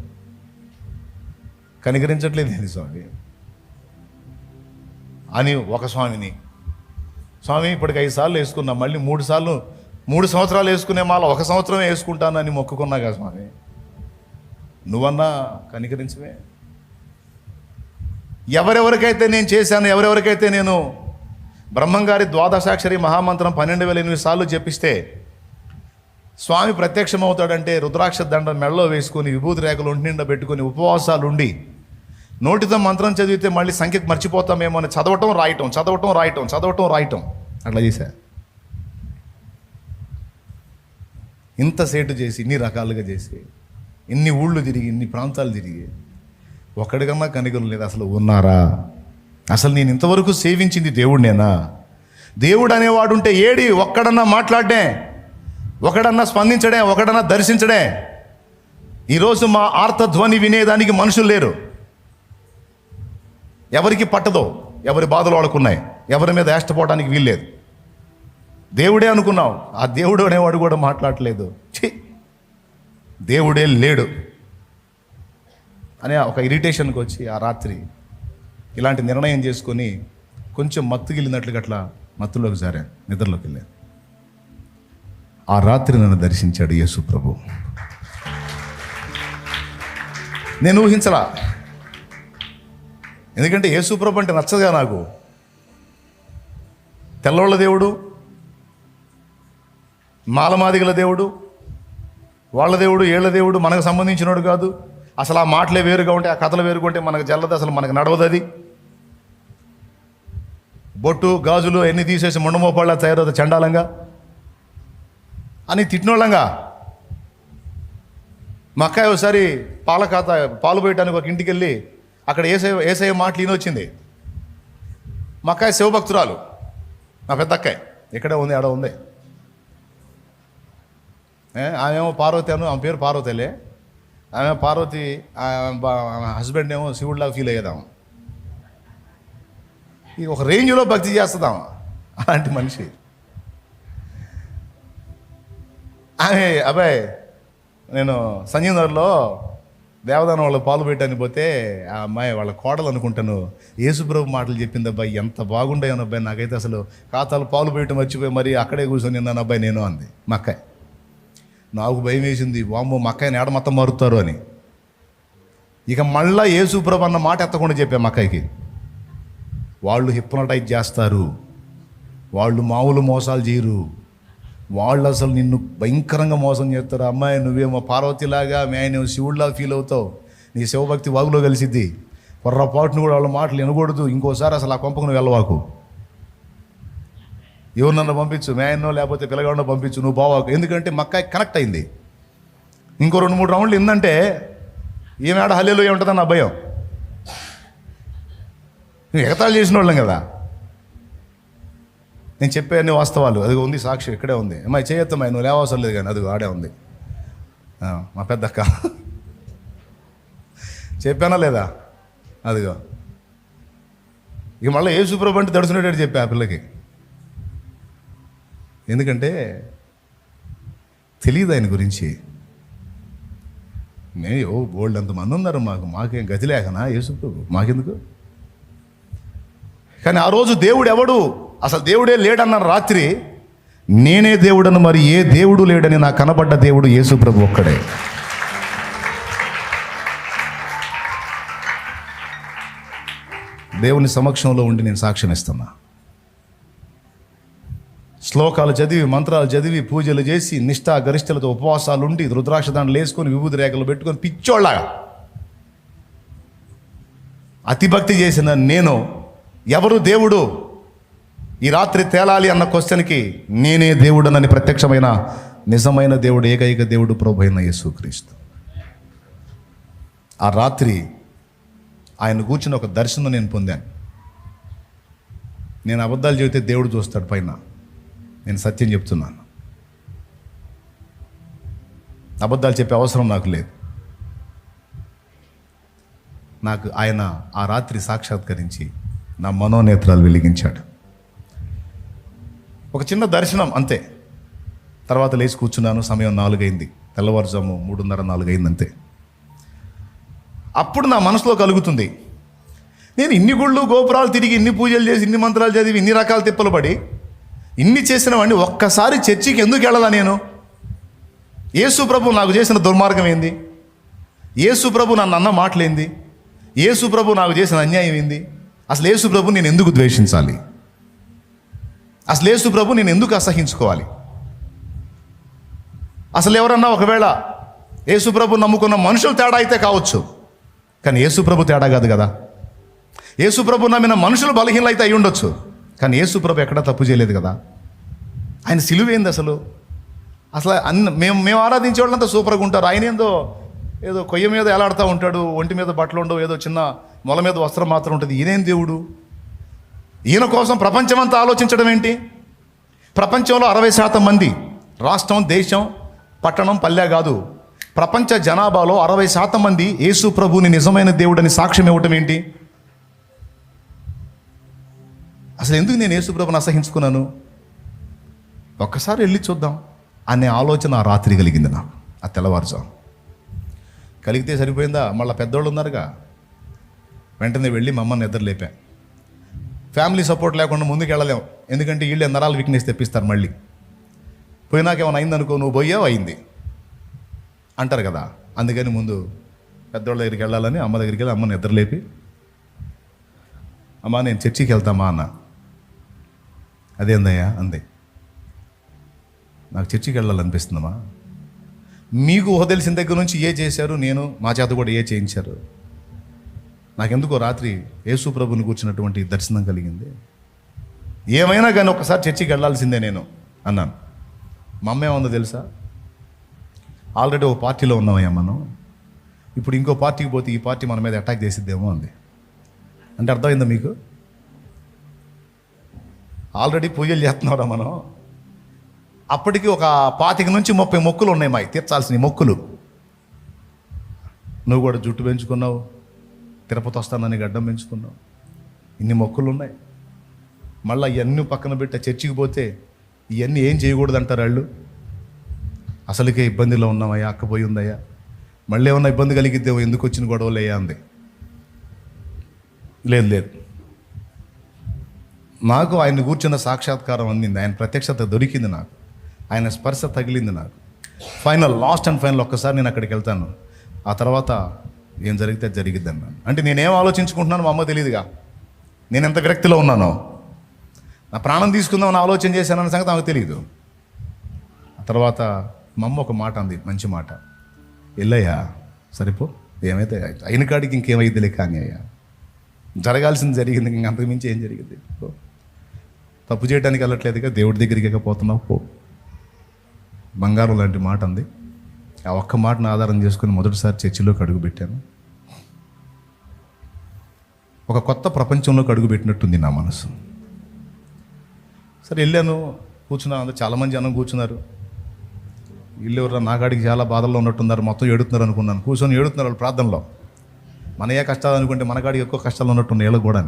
కనికరించట్లేదు ఏంది స్వామి అని ఒక స్వామిని, స్వామి ఇప్పటికి 5 సార్లు వేసుకున్నా, మళ్ళీ 3 సంవత్సరాలు వేసుకునే మాల 1 సంవత్సరమే వేసుకుంటానని మొక్కుకున్నా కదా స్వామి, నువ్వన్నా కనికరించవే. ఎవరెవరికైతే నేను చేశాను, ఎవరెవరికైతే నేను బ్రహ్మంగారి ద్వాదశాక్షరి మహామంత్రం 12,008 సార్లు చెప్పిస్తే స్వామి ప్రత్యక్షమవుతాడంటే, రుద్రాక్ష దండ మెడలో వేసుకొని, విభూతి రేఖలు ఒంటి నిండా పెట్టుకొని, ఉపవాసాలు ఉండి, నోటితో మంత్రం చదివితే మళ్ళీ సంఖ్యకు మర్చిపోతామేమో అని చదవటం రాయటం అట్లా చేశా. ఇంత సేటు చేసి, ఇన్ని రకాలుగా చేసి, ఇన్ని ఊళ్ళు తిరిగి, ఇన్ని ప్రాంతాలు తిరిగి, ఒక్కడికన్నా కనికరం లేదు. అసలు ఉన్నారా? అసలు నేను ఇంతవరకు సేవించింది దేవుడినేనా? దేవుడు అనేవాడు ఉంటే ఏడి ఒక్కడన్నా మాట్లాడే, ఒకడన్నా స్పందించడే, ఒకడన్నా దర్శించడే. ఈరోజు మా ఆర్తధ్వని వినేదానికి మనుషులు లేరు. ఎవరికి పట్టదో, ఎవరి బాధలు వాళ్ళకున్నాయి, ఎవరి మీద ఏష్టపోవడానికి వీల్లేదు. దేవుడే అనుకున్నావు, ఆ దేవుడు అనేవాడు కూడా మాట్లాడలేదు. దేవుడే లేడు అని ఒక ఇరిటేషన్కి వచ్చి ఆ రాత్రి ఇలాంటి నిర్ణయం చేసుకొని కొంచెం మత్తుగిలినట్లుగా అట్లా మత్తులోకి జారాను, నిద్రలోకి వెళ్ళాను. ఆ రాత్రి నన్ను దర్శించాడు యేసు ప్రభు. నేను ఊహించలా, ఎందుకంటే యేసు ప్రభు అంటే నచ్చదుగా నాకు. తెల్లోళ్ళ దేవుడు, మాలమాదిగల దేవుడు, వాళ్ళ దేవుడు, ఏళ్ళ దేవుడు, మనకు సంబంధించినోడు కాదు. అసలు ఆ మాటలే వేరుగా ఉంటే, ఆ కథలు వేరుగా ఉంటే మనకు జల్లదు, అసలు మనకు నడవదు. అది బొట్టు గాజులు అన్నీ తీసేసి ముండమోపాళ్ళ తయారవుతుంది చండాలంగా అని తిట్టినోళ్ళంగా. మా అక్కాయి ఒకసారి పాలు పోయటానికి ఒక ఇంటికి వెళ్ళి అక్కడ ఏసయ్య మాటలు ఈయనొచ్చింది. మా అక్కాయి శివభక్తురాలు, నా పెద్ద అక్కాయి ఇక్కడే ఉంది, ఆడ ఉంది. ఆమెమో పార్వతి అను, ఆమె పేరు పార్వతిలే. ఆమె పార్వతి, హస్బెండ్ ఏమో శివుడిలాగా ఫీల్ అయ్యేదాము. ఇది ఒక రేంజ్లో భక్తి చేస్తుందాము, అలాంటి మనిషి. ఆమె అబ్బాయి నేను సంజీవ్ నగర్లో దేవదానం వాళ్ళ పాలు పెట్టాను పోతే ఆ అమ్మాయి వాళ్ళ కోడలు అనుకుంటాను యేసుప్రభు మాటలు చెప్పింది అబ్బాయి, ఎంత బాగుండేవని అబ్బాయి, నాకైతే అసలు ఖాతాలు పాలు పెట్టడం మర్చిపోయి మరి అక్కడే కూర్చొని నిన్నాను అబ్బాయి నేను అంది మా అక్కాయి. నాకు భయం వేసింది, వామ్మో మా అక్కాయిని ఏడ మొత్తం మారుతారు అని. ఇక మళ్ళా యేసుప్రభు అన్న మాట ఎత్తకుండా చెప్పాను మా అక్కాయికి. వాళ్ళు హిప్నటైజ్ చేస్తారు, వాళ్ళు మామూలు మోసాలు చేయరు, వాళ్ళు అసలు నిన్ను భయంకరంగా మోసం చేస్తారు. అమ్మాయి నువ్వేమో పార్వతిలాగా, మేము శివుడిలా ఫీల్ అవుతావు, నీ శివభక్తి వాగులో కలిసిద్ది, పొర్రపాటును కూడా వాళ్ళ మాటలు వినకూడదు, ఇంకోసారి అసలు ఆ కొంపకు నువ్వు వెళ్ళవాకు, ఎవరినన్నా పంపించు, మేయన్నో లేకపోతే పిల్లగాడినో పంపించు, నువ్వు బావాకు. ఎందుకంటే మక్కాయి కనెక్ట్ అయింది. ఇంకో 2-3 రౌండ్లు ఏందంటే ఈమెడ హల్లేలో ఏముంటుందన్న భయం. నువ్వు ఎగతాళి చేసిన వాళ్ళం కదా, నేను చెప్పే అన్ని వాస్తవాలు. అదిగో ఉంది సాక్షి, ఇక్కడే ఉంది. అమ్మాయి చేయొత్తమ్మాయి, నువ్వు లేవవసరం లేదు కానీ అదిగో ఆడే ఉంది మా పెద్దక్క. చెప్పానా లేదా? అదిగో. ఇక మళ్ళీ యేసుప్రభు అంటే దడుచునేటట్టు చెప్పా ఆ పిల్లకి. ఎందుకంటే తెలియదు ఆయన గురించి. నేను బోల్డ్ అంతమంది ఉన్నారు, మాకేం గతి లేకనా యేసుప్రభు, మాకెందుకు? కానీ ఆ రోజు దేవుడు ఎవడు, అసలు దేవుడే లేడన్న రాత్రి నేనే దేవుడను, మరి ఏ దేవుడు లేడని నాకు కనబడ్డ దేవుడు యేసుప్రభు ఒక్కడే. దేవుని సమక్షంలో ఉండి నేను సాక్ష్యం ఇస్తున్నా. శ్లోకాలు చదివి, మంత్రాలు చదివి, పూజలు చేసి, నిష్ఠా గరిష్టలతో ఉపవాసాలు ఉండి, రుద్రాక్షదాన్ని వేసుకొని, విభూతి రేఖలు పెట్టుకొని పిచ్చోళ్ళగా అతిభక్తి చేసిన నేను ఎవరు దేవుడు ఈ రాత్రి తేలాలి అన్న క్వశ్చన్కి నేనే దేవుడనని ప్రత్యక్షమైన నిజమైన దేవుడు, ఏకైక దేవుడు ప్రభు అయిన యేసుక్రీస్తు. ఆ రాత్రి ఆయన కూర్చుని ఒక దర్శనం నేను పొందాను. నేను అబద్ధాలు చెబితే దేవుడు చూస్తాడు పైన, నేను సత్యం చెప్తున్నాను. అబద్ధాలు చెప్పే అవసరం నాకు లేదు. నాకు ఆయన ఆ రాత్రి సాక్షాత్కరించి నా మనోనేత్రాలు వెలిగించాడు. ఒక చిన్న దర్శనం అంతే. తర్వాత లేచి కూర్చున్నాను. సమయం 4 అయింది, తెల్లవారుజాము 3:30-4 అయింది అంతే. అప్పుడు నా మనసులో కలుగుతుంది, నేను ఇన్ని గుళ్ళు గోపురాలు తిరిగి, ఇన్ని పూజలు చేసి, ఇన్ని మంత్రాలు చదివి, ఇన్ని రకాల తిప్పలు పడి, ఇన్ని చేసిన వాడిని ఒక్కసారి చర్చికి ఎందుకు వెళ్ళాలా నేను? యేసు ప్రభు నాకు చేసిన దుర్మార్గం ఏంది? యేసు ప్రభు నన్ను అన్న మాటలేంది? యేసు ప్రభు నాకు చేసిన అన్యాయం ఏంది? అసలు యేసు ప్రభు నేను ఎందుకు ద్వేషించాలి? అసలు యేసు ప్రభు నేను ఎందుకు అసహించుకోవాలి? అసలు ఎవరన్నా ఒకవేళ యేసు ప్రభు నమ్ముకున్న మనుషులు తేడా అయితే కావచ్చు, కానీ యేసు ప్రభు తేడా కాదు కదా. యేసు ప్రభు నమ్మిన మనుషులు బలహీనలు అయితే అయి ఉండొచ్చు, కానీ యేసు ప్రభు ఎక్కడా తప్పు చేయలేదు కదా. ఆయన సిలువేంది అసలు? మేము ఆరాధించే వాళ్ళంతా సూపర్గా ఉంటారు, ఆయన ఏదో కొయ్య మీద ఎలాడుతూ ఉంటాడు, ఒంటి మీద బట్టలు ఉండవు, ఏదో చిన్న మొల మీద వస్త్రం మాత్రం ఉంటుంది. ఈయనేం దేవుడు? ఈయన కోసం ప్రపంచమంతా ఆలోచించడం ఏంటి? ప్రపంచంలో 60% మంది, రాష్ట్రం, దేశం, పట్టణం, పల్లె కాదు, ప్రపంచ జనాభాలో 60% మంది యేసు ప్రభుని నిజమైన దేవుడని సాక్ష్యం ఇవ్వటం ఏంటి? అసలు ఎందుకు నేను యేసు ప్రభుని అసహించుకున్నాను? ఒక్కసారి వెళ్ళి చూద్దాం అనే ఆలోచన ఆ రాత్రి కలిగింది నాకు, ఆ తెల్లవారుజాము. కలిగితే సరిపోయిందా? మళ్ళీ పెద్దోళ్ళు ఉన్నారుగా, వెంటనే వెళ్ళి మా అమ్మని నిద్ర లేపా. ఫ్యామిలీ సపోర్ట్ లేకుండా ముందుకు వెళ్ళలేము, ఎందుకంటే వీళ్ళే నరాలు వీక్నెస్ తెప్పిస్తారు. మళ్ళీ పోయినాక ఏమైనా అయిందనుకో, నువ్వు పోయావు అయింది అంటారు కదా. అందుకని ముందు పెద్దోళ్ళ దగ్గరికి వెళ్ళాలని అమ్మ దగ్గరికి వెళ్ళి అమ్మని నిద్ర లేపి, అమ్మ నేను చర్చికి వెళ్తామా అన్న. అదేందయ్యా అంది. నాకు చర్చికి వెళ్ళాలనిపిస్తుందమ్మా. మీకు ఊహ తెలిసిన దగ్గర నుంచి ఏ చేశారు, నేను మా చేత కూడా ఏ చేయించారు. నాకెందుకో రాత్రి యేసు ప్రభుని కూర్చున్నటువంటి దర్శనం కలిగింది. ఏమైనా కానీ ఒకసారి చర్చికి వెళ్ళాల్సిందే నేను అన్నాను. మా అమ్మ ఏముందో తెలుసా? ఆల్రెడీ ఒక పార్టీలో ఉన్నామయ్యా మనం, ఇప్పుడు ఇంకో పార్టీకి పోతే ఈ పార్టీ మన మీద అటాక్ చేసిద్దేమో అంది. అంటే అర్థమైందా మీకు? ఆల్రెడీ పూజలు చేస్తున్నారా మనం? అప్పటికి ఒక 25 నుంచి 30 మొక్కులు ఉన్నాయి మావి, తీర్చాల్సిన మొక్కులు. నువ్వు కూడా జుట్టు పెంచుకున్నావు, తిరుపతి వస్తానని గడ్డం పెంచుకున్నావు, ఇన్ని మొక్కులు ఉన్నాయి. మళ్ళీ ఇవన్నీ పక్కన పెట్టి చర్చికి పోతే ఇవన్నీ ఏం చేయకూడదు అంటారు వాళ్ళు. అసలుకే ఇబ్బందిలో ఉన్నామయ్యా, అక్కపోయి ఉందయ్యా, మళ్ళీ ఏమన్నా ఇబ్బంది కలిగిద్దేమో, ఎందుకు వచ్చిన గొడవలు అయ్యా అంది. లేదు, నాకు ఆయన కూర్చున్న సాక్షాత్కారం అందింది, ఆయన ప్రత్యక్షత దొరికింది, నాకు ఆయన స్పర్శ తగిలింది. నాకు లాస్ట్ అండ్ ఫైనల్ ఒక్కసారి నేను అక్కడికి వెళ్తాను, ఆ తర్వాత ఏం జరిగితే జరిగిద్ది అన్నాను. అంటే నేనేం ఆలోచించుకుంటున్నాను మా అమ్మ తెలియదుగా, నేను ఎంత విరక్తిలో ఉన్నానో, నా ప్రాణం తీసుకుందామని ఆలోచన చేశానన్న సంగతి ఆమెకు తెలియదు. ఆ తర్వాత మా అమ్మ ఒక మాట అంది, మంచి మాట, వెళ్ళయ్యా సరిపో, ఏమైతే అయిన కాడికి ఇంకేమైద్దిలే కానీ అయ్యా, జరగాల్సింది జరిగింది, ఇంక అంతకుమించి ఏం జరిగింది, తప్పు చేయడానికి వెళ్ళట్లేదుగా, దేవుడి దగ్గరికి పోతున్నావు పో, బంగారం లాంటి మాట అంది. ఆ ఒక్క మాటను ఆధారం చేసుకుని మొదటిసారి చర్చిలోకి అడుగుపెట్టాను. ఒక కొత్త ప్రపంచంలోకి అడుగుపెట్టినట్టుంది నా మనసు. సరే వెళ్ళాను, కూర్చున్నాను, చాలామంది జనం కూర్చున్నారు. వీళ్ళు ఎవరు నా కాడికి చాలా బాధల్లో ఉన్నట్టున్నారు, మొత్తం ఏడుతున్నారు అనుకున్నాను. కూర్చొని ఏడుతున్నారు వాళ్ళు ప్రార్థనలో. మన ఏ కష్టాలు అనుకుంటే మన కాడికి ఎక్కువ కష్టాలు ఉన్నట్టున్నాయి వీళ్ళకి కూడా.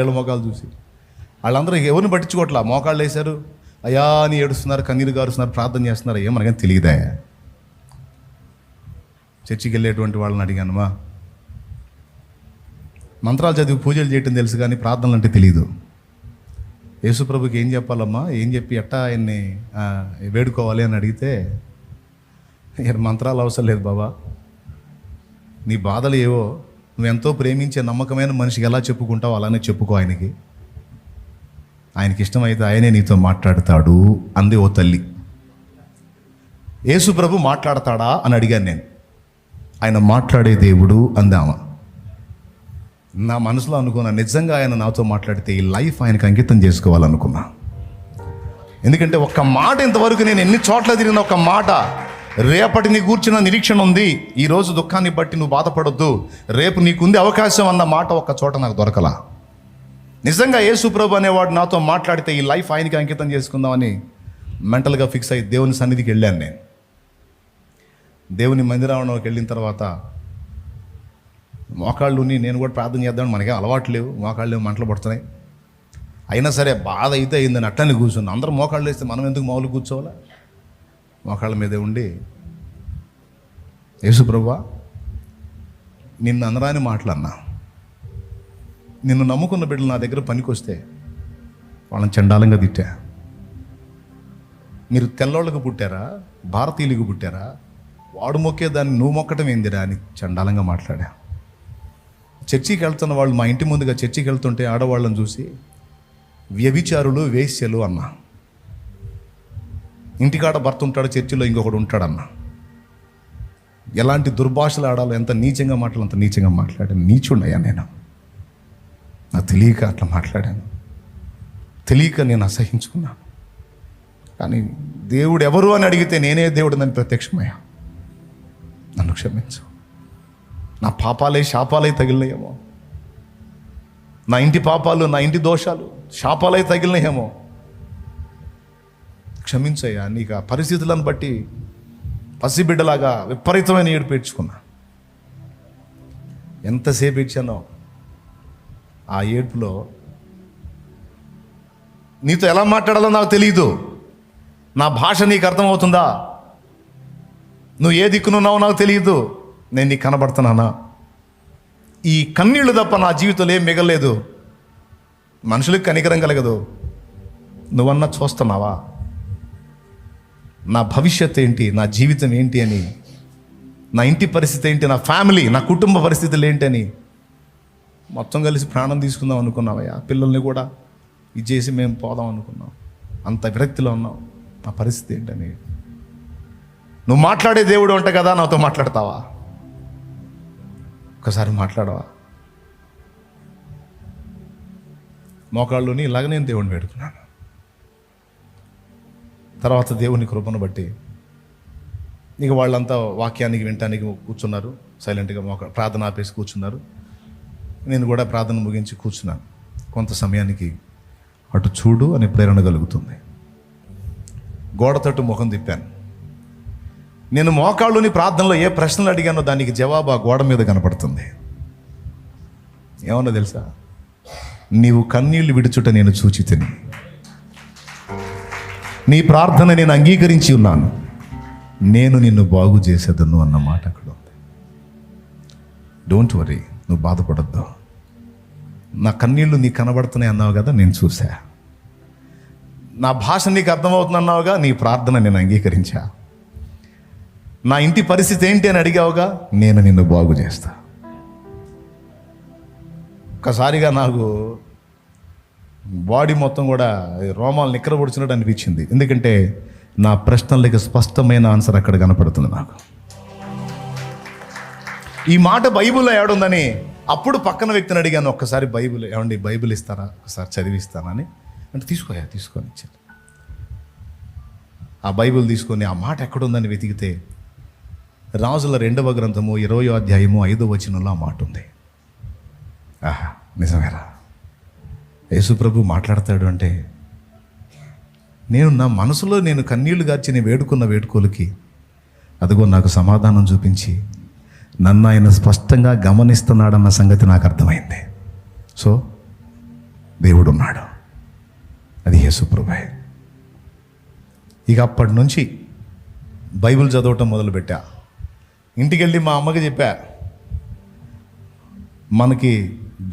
ఏళ్ళ మొఖాలు చూసి వాళ్ళందరూ ఎవరిని పట్టించుకోవట్లా, మోకాళ్ళు వేశారు, అయ్యా అని ఏడుస్తున్నారు, కన్నీరు గారుస్తున్నారు, ప్రార్థన చేస్తున్నారు. మనకేం తెలియదా? చర్చికి వెళ్ళేటువంటి వాళ్ళని అడిగాను, మా మంత్రాలు చదివి పూజలు చేయటం తెలుసు కానీ ప్రార్థనలు అంటే తెలియదు. యేసుప్రభుకి ఏం చెప్పాలమ్మా, ఏం చెప్పి ఎట్టా ఆయన్ని వేడుకోవాలి అని అడిగితే, మంత్రాలు అవసరం లేదు బాబా, నీ బాధలు ఏవో నువ్వెంతో ప్రేమించే నమ్మకమైన మనిషికి ఎలా చెప్పుకుంటావు అలానే చెప్పుకో, ఆయనకి ఇష్టమైతే ఆయనే నీతో మాట్లాడతాడు అంది ఓ తల్లి. యేసుప్రభు మాట్లాడతాడా అని అడిగాను నేను. ఆయన మాట్లాడే దేవుడు అందామా. నా మనసులో అనుకున్నా, నిజంగా ఆయన నాతో మాట్లాడితే ఈ లైఫ్ ఆయనకు అంకితం చేసుకోవాలనుకున్నా. ఎందుకంటే ఒక్క మాట, ఇంతవరకు నేను ఎన్ని చోట్ల తిరిగిన ఒక్క మాట, రేపటిని కూర్చున్న నిరీక్షణ ఉంది, ఈరోజు దుఃఖాన్ని బట్టి నువ్వు బాధపడొద్దు, రేపు నీకుంది అవకాశం అన్న మాట ఒక్క చోట నాకు దొరకలా. నిజంగా యేసుప్రభు అనేవాడు నాతో మాట్లాడితే ఈ లైఫ్ ఆయనకి అంకితం చేసుకుందామని మెంటల్గా ఫిక్స్ అయ్యి దేవుని సన్నిధికి వెళ్ళాను. నేను దేవుని మందిరంలోకి వెళ్ళిన తర్వాత మోకాళ్ళుని నేను కూడా ప్రార్థన చేద్దామని, మనకేం అలవాటు లేవు, మోకాళ్ళు మంటలు పడుతున్నాయి. అయినా సరే బాధ అయితే అయిందని అట్లనే కూర్చున్నాను. అందరూ మోకాళ్ళు వేస్తే మనం ఎందుకు మామూలు కూర్చోవాలా? మోకాళ్ళ మీదే ఉండి, యేసుప్రభువా నిన్ను అనరాని మాటలన్నా, నిన్ను నమ్ముకున్న బిడ్డలు నా దగ్గర పనికి వస్తే వాళ్ళని చండాలంగా తిట్టా. మీరు తెల్లోళ్ళకు పుట్టారా, భారతీయులకు పుట్టారా, వాడు మొక్కే దాన్ని నువ్వు మొక్కటం ఏందిరా అని చండాలంగా మాట్లాడా. చర్చికి వెళ్తున్న వాళ్ళు మా ఇంటి ముందుగా చర్చికి వెళ్తుంటే ఆడవాళ్ళని చూసి వ్యభిచారులు, వేశ్యలు అన్నా. ఇంటికాడ భర్త ఉంటాడు, చర్చిలో ఇంకొకడు ఉంటాడన్నా. ఎలాంటి దుర్భాషలు ఆడాలో, ఎంత నీచంగా మాట్లాడాలో అంత నీచంగా మాట్లాడాను. నీచుండయ్యా నేను, నాకు తెలియక అట్లా మాట్లాడాను, తెలియక నేను అసహించుకున్నాను. కానీ దేవుడు ఎవరు అని అడిగితే నేనే దేవుడు అని ప్రత్యక్షమయ్యా. నన్ను క్షమించు, నా పాపాలే శాపాలే తగిలినాయేమో, నా ఇంటి పాపాలు, నా ఇంటి దోషాలు శాపాలే తగిలినాయేమో, క్షమించయ్యా. నీకు ఆ పరిస్థితులను బట్టి పసిబిడ్డలాగా విపరీతమైన ఏడుపు ఏడ్చుకున్నా. ఎంతసేపు ఏడ్చానో ఆ ఏడుపులో. నీతో ఎలా మాట్లాడాలో నాకు తెలియదు, నా భాష నీకు అర్థమవుతుందా, నువ్వు ఏ దిక్కునున్నావో నాకు తెలియదు, నేను నీకు కనబడుతున్నానా? ఈ కన్నీళ్లు తప్ప నా జీవితంలో ఏం మిగలేదు. మనుషులకు కనికరం కలగదు, నువ్వన్నా చూస్తున్నావా? నా భవిష్యత్తు ఏంటి, నా జీవితం ఏంటి అని, నా ఇంటి పరిస్థితి ఏంటి, నా ఫ్యామిలీ, నా కుటుంబ పరిస్థితులు ఏంటని మొత్తం కలిసి ప్రాణం తీసుకుందాం అనుకున్నావయ్యా. పిల్లల్ని కూడా ఇది చేసి మేము పోదాం అనుకున్నాం, అంత విరక్తిలో ఉన్నాం. నా పరిస్థితి ఏంటని. నువ్వు మాట్లాడే దేవుడు అంట కదా, నాతో మాట్లాడతావా? ఒకసారి మాట్లాడవా? మోకాళ్ళుని ఇలాగ నేను దేవుడిని వేడుకున్నాను. తర్వాత దేవుని కృపను బట్టి ఇక వాళ్ళంతా వాక్యానికి వినటానికి కూర్చున్నారు, సైలెంట్గా ప్రార్థన ఆపేసి కూర్చున్నారు. నేను కూడా ప్రార్థన ముగించి కూర్చున్నాను. కొంత సమయానికి అటు చూడు అనే ప్రేరణ కలుగుతుంది. గోడ తట్టు ముఖం తిప్పాను. నేను మోకాళ్ళుని ప్రార్థనలో ఏ ప్రశ్నలు అడిగానో దానికి జవాబు ఆ గోడ మీద కనపడుతుంది. ఏమన్నా తెలుసా? నీవు కన్నీళ్లు విడుచుట నేను చూచితిని, నీ ప్రార్థన నేను అంగీకరించి ఉన్నాను, నేను నిన్ను బాగు చేసేదను అన్న మాట అక్కడ ఉంది. డోంట్ వరీ, నువ్వు బాధపడద్దు. నా కన్నీళ్ళు నీకు కనబడుతున్నాయి అన్నావు కదా, నేను చూసా. నా భాష నీకు అర్థమవుతుంది అన్నావుగా, నీ ప్రార్థన నేను అంగీకరించా. నా ఇంటి పరిస్థితి ఏంటి అని అడిగావుగా, నేను నిన్ను బాగు చేస్తా. ఒక్కసారిగా నాకు బాడీ మొత్తం కూడా రోమాలు నిక్కరబొడిచినట్టు అనిపించింది. ఎందుకంటే నా ప్రశ్నలకి స్పష్టమైన ఆన్సర్ అక్కడ కనపడుతుంది నాకు. ఈ మాట బైబిల్లో ఏడుందని అప్పుడు పక్కన వ్యక్తిని అడిగాను, ఒక్కసారి బైబిల్ ఏమండి బైబిల్ ఇస్తారా, ఒకసారి చదివిస్తానని. అంటే తీసుకొని ఇచ్చారు. ఆ బైబిల్ తీసుకొని ఆ మాట ఎక్కడుందని వెతికితే రాజుల 2వ గ్రంథము 20వ అధ్యాయము 5వ వచనంలో ఆ మాట ఉంది. ఆహా, నిజమేరా, యేసుప్రభు మాట్లాడతాడు అంటే నేను నా మనసులో నేను కన్నీళ్లు గార్చి నేను వేడుకున్న వేడుకోలకి అదిగో నాకు సమాధానం చూపించి నన్ను ఆయన స్పష్టంగా గమనిస్తున్నాడన్న సంగతి నాకు అర్థమైంది. సో దేవుడు ఉన్నాడు, అది యేసుప్రభువే. ఇక అప్పటి నుంచి బైబిల్ చదవటం మొదలుపెట్టా. ఇంటికి వెళ్ళి మా అమ్మకి చెప్పా, మనకి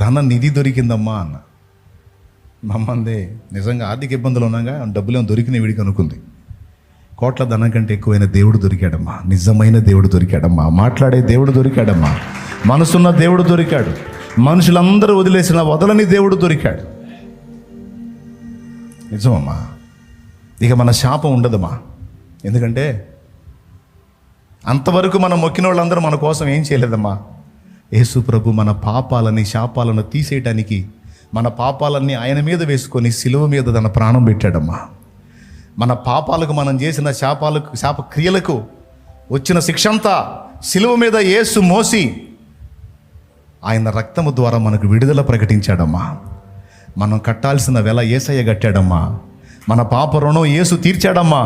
ధన నిధి దొరికిందమ్మా అన్న. మా అమ్మ అందే, నిజంగా ఆర్థిక ఇబ్బందులు ఉన్నాగా, డబ్బులేమో దొరికినాయి వీడికి అనుకుంది. కోట్ల ధనం కంటే ఎక్కువైన దేవుడు దొరికాడమ్మా, నిజమైన దేవుడు దొరికాడమ్మా, మాట్లాడే దేవుడు దొరికాడమ్మా, మనసున్న దేవుడు దొరికాడు, మనుషులందరూ వదిలేసిన వదలని దేవుడు దొరికాడు. నిజమమ్మా. ఇక మన శాపం ఉండదమ్మా. ఎందుకంటే అంతవరకు మనం మొక్కిన వాళ్ళందరూ మన కోసం ఏం చేయలేదమ్మా. యేసు ప్రభు మన పాపాలని శాపాలను తీసేయటానికి మన పాపాలన్నీ ఆయన మీద వేసుకొని సిలువ మీద తన ప్రాణం పెట్టాడమ్మా. మన పాపాలకు మనం చేసిన శాప క్రియలకు వచ్చిన శిక్ష అంతా సిలువ మీద యేసు మోసి ఆయన రక్తము ద్వారా మనకు విడుదల ప్రకటించాడమ్మా. మనం కట్టాల్సిన వెల యేసయ్య కట్టాడమ్మా. మన పాప రుణం యేసు తీర్చాడమ్మా.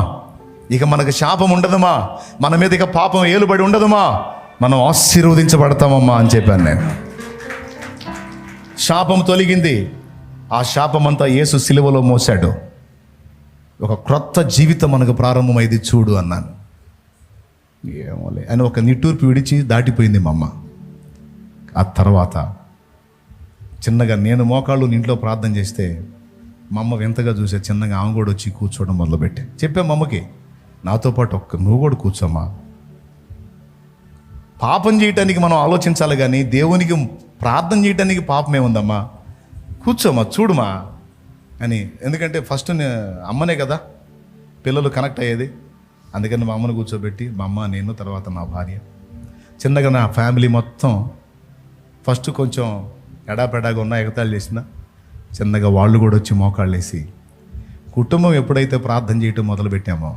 ఇక మనకు శాపం ఉండదమ్మా, మన మీద ఇక పాపం ఏలుబడి ఉండదమ్మా, మనం ఆశీర్వదించబడతామమ్మా అని చెప్పాను నేను. శాపం తొలగింది. ఆ శాపమంతా యేసు సిలువలో మోసాడు. ఒక క్రొత్త జీవితం మనకు ప్రారంభమైంది చూడు అన్నాను. ఏమోలే అని ఒక నిట్టూర్పు విడిచి దాటిపోయింది మా అమ్మ. ఆ తర్వాత చిన్నగా నేను మోకాళ్ళు ఇంట్లో ప్రార్థన చేస్తే మా అమ్మ వింతగా చూసే, చిన్నగా ఆమె కూడా వచ్చి కూర్చోవడం మొదలుపెట్టి చెప్పా మా అమ్మకి, నాతో పాటు నువ్వు కూడా కూర్చోమ్మా. పాపం చేయటానికి మనం ఆలోచించాలి కానీ దేవునికి ప్రార్థన చేయటానికి పాపమే ఉందమ్మా, కూర్చోమ్మా చూడుమా అని. ఎందుకంటే ఫస్ట్ అమ్మనే కదా పిల్లలు కనెక్ట్ అయ్యేది. అందుకని మా అమ్మను కూర్చోబెట్టి మా అమ్మ, నేను, తర్వాత నా భార్య, చిన్నగా నా ఫ్యామిలీ మొత్తం ఫస్ట్ కొంచెం ఎడాపెడాగా ఉన్న ఎగతాళి చేసిన చిన్నగా వాళ్ళు కూడా వచ్చి మోకాళ్ళు వేసి కుటుంబం ఎప్పుడైతే ప్రార్థన చేయటం మొదలుపెట్టామో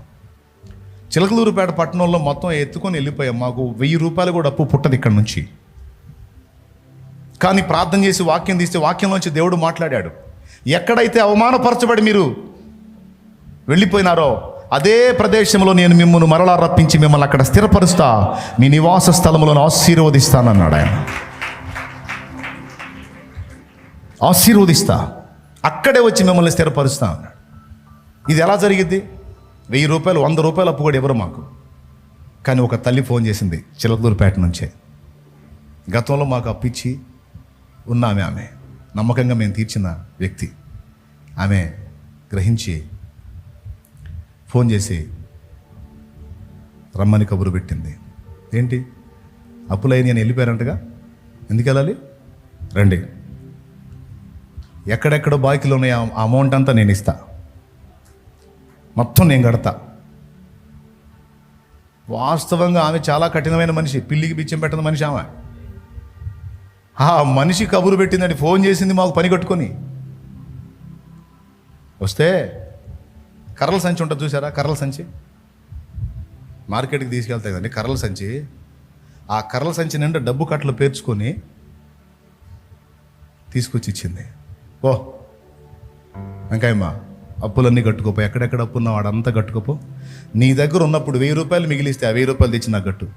చిలకలూరుపేట పట్టణంలో మొత్తం ఎత్తుకొని వెళ్ళిపోయాం. మాకు 1000 రూపాయలు కూడా అప్పు పుట్టదు ఇక్కడ నుంచి. కానీ ప్రార్థన చేసి వాక్యం తీస్తే వాక్యంలోంచి దేవుడు మాట్లాడాడు. ఎక్కడైతే అవమానపరచబడి మీరు వెళ్ళిపోయినారో అదే ప్రదేశంలో నేను మిమ్మల్ని మరలా రప్పించి మిమ్మల్ని అక్కడ స్థిరపరుస్తా, మీ నివాస స్థలములను ఆశీర్వదిస్తానన్నాడు ఆయన. ఆశీర్వదిస్తా, అక్కడే వచ్చి మిమ్మల్ని స్థిరపరుస్తా అన్నాడు. ఇది ఎలా జరిగింది? 1000 రూపాయలు 100 రూపాయలు అప్పు కూడా ఎవరు మాకు. కానీ ఒక తల్లి ఫోన్ చేసింది చిలకలూరుపేట నుంచే. గతంలో మాకు అప్పిచ్చి ఉన్న ఆమె నమ్మకంగా మేము తీర్చిన వ్యక్తి. ఆమె గ్రహించి ఫోన్ చేసి రమ్మని కబురు పెట్టింది. ఏంటి అప్పులై నేను వెళ్ళిపోయానంటగా, ఎందుకు వెళ్ళాలి, రండి, ఎక్కడెక్కడో బాకీలు ఉన్నాయి ఆ అమౌంట్ అంతా నేను ఇస్తా, మొత్తం నేను కడతా. వాస్తవంగా ఆమె చాలా కఠినమైన మనిషి, పిల్లికి బిచ్చం పెట్టిన మనిషి ఆమె. ఆ మనిషి కబురు పెట్టిందని ఫోన్ చేసింది మాకు పని కట్టుకొని. వస్తే కర్రల సంచి ఉంటుంది చూసారా, కర్రల సంచి మార్కెట్కి తీసుకెళ్తాయి కదండి కర్రల సంచి. ఆ కర్రల సంచి నిండా డబ్బు కట్టలు పేర్చుకొని తీసుకొచ్చి ఇచ్చింది. ఓ వెంకాయమ్మ, అప్పులన్నీ కట్టుకోపో, ఎక్కడెక్కడ అప్పు ఉన్నా వాడంతా కట్టుకోపో, నీ దగ్గర ఉన్నప్పుడు 1000 రూపాయలు మిగిలిస్తే ఆ 1000 రూపాయలు తెచ్చి నాకు కట్టు.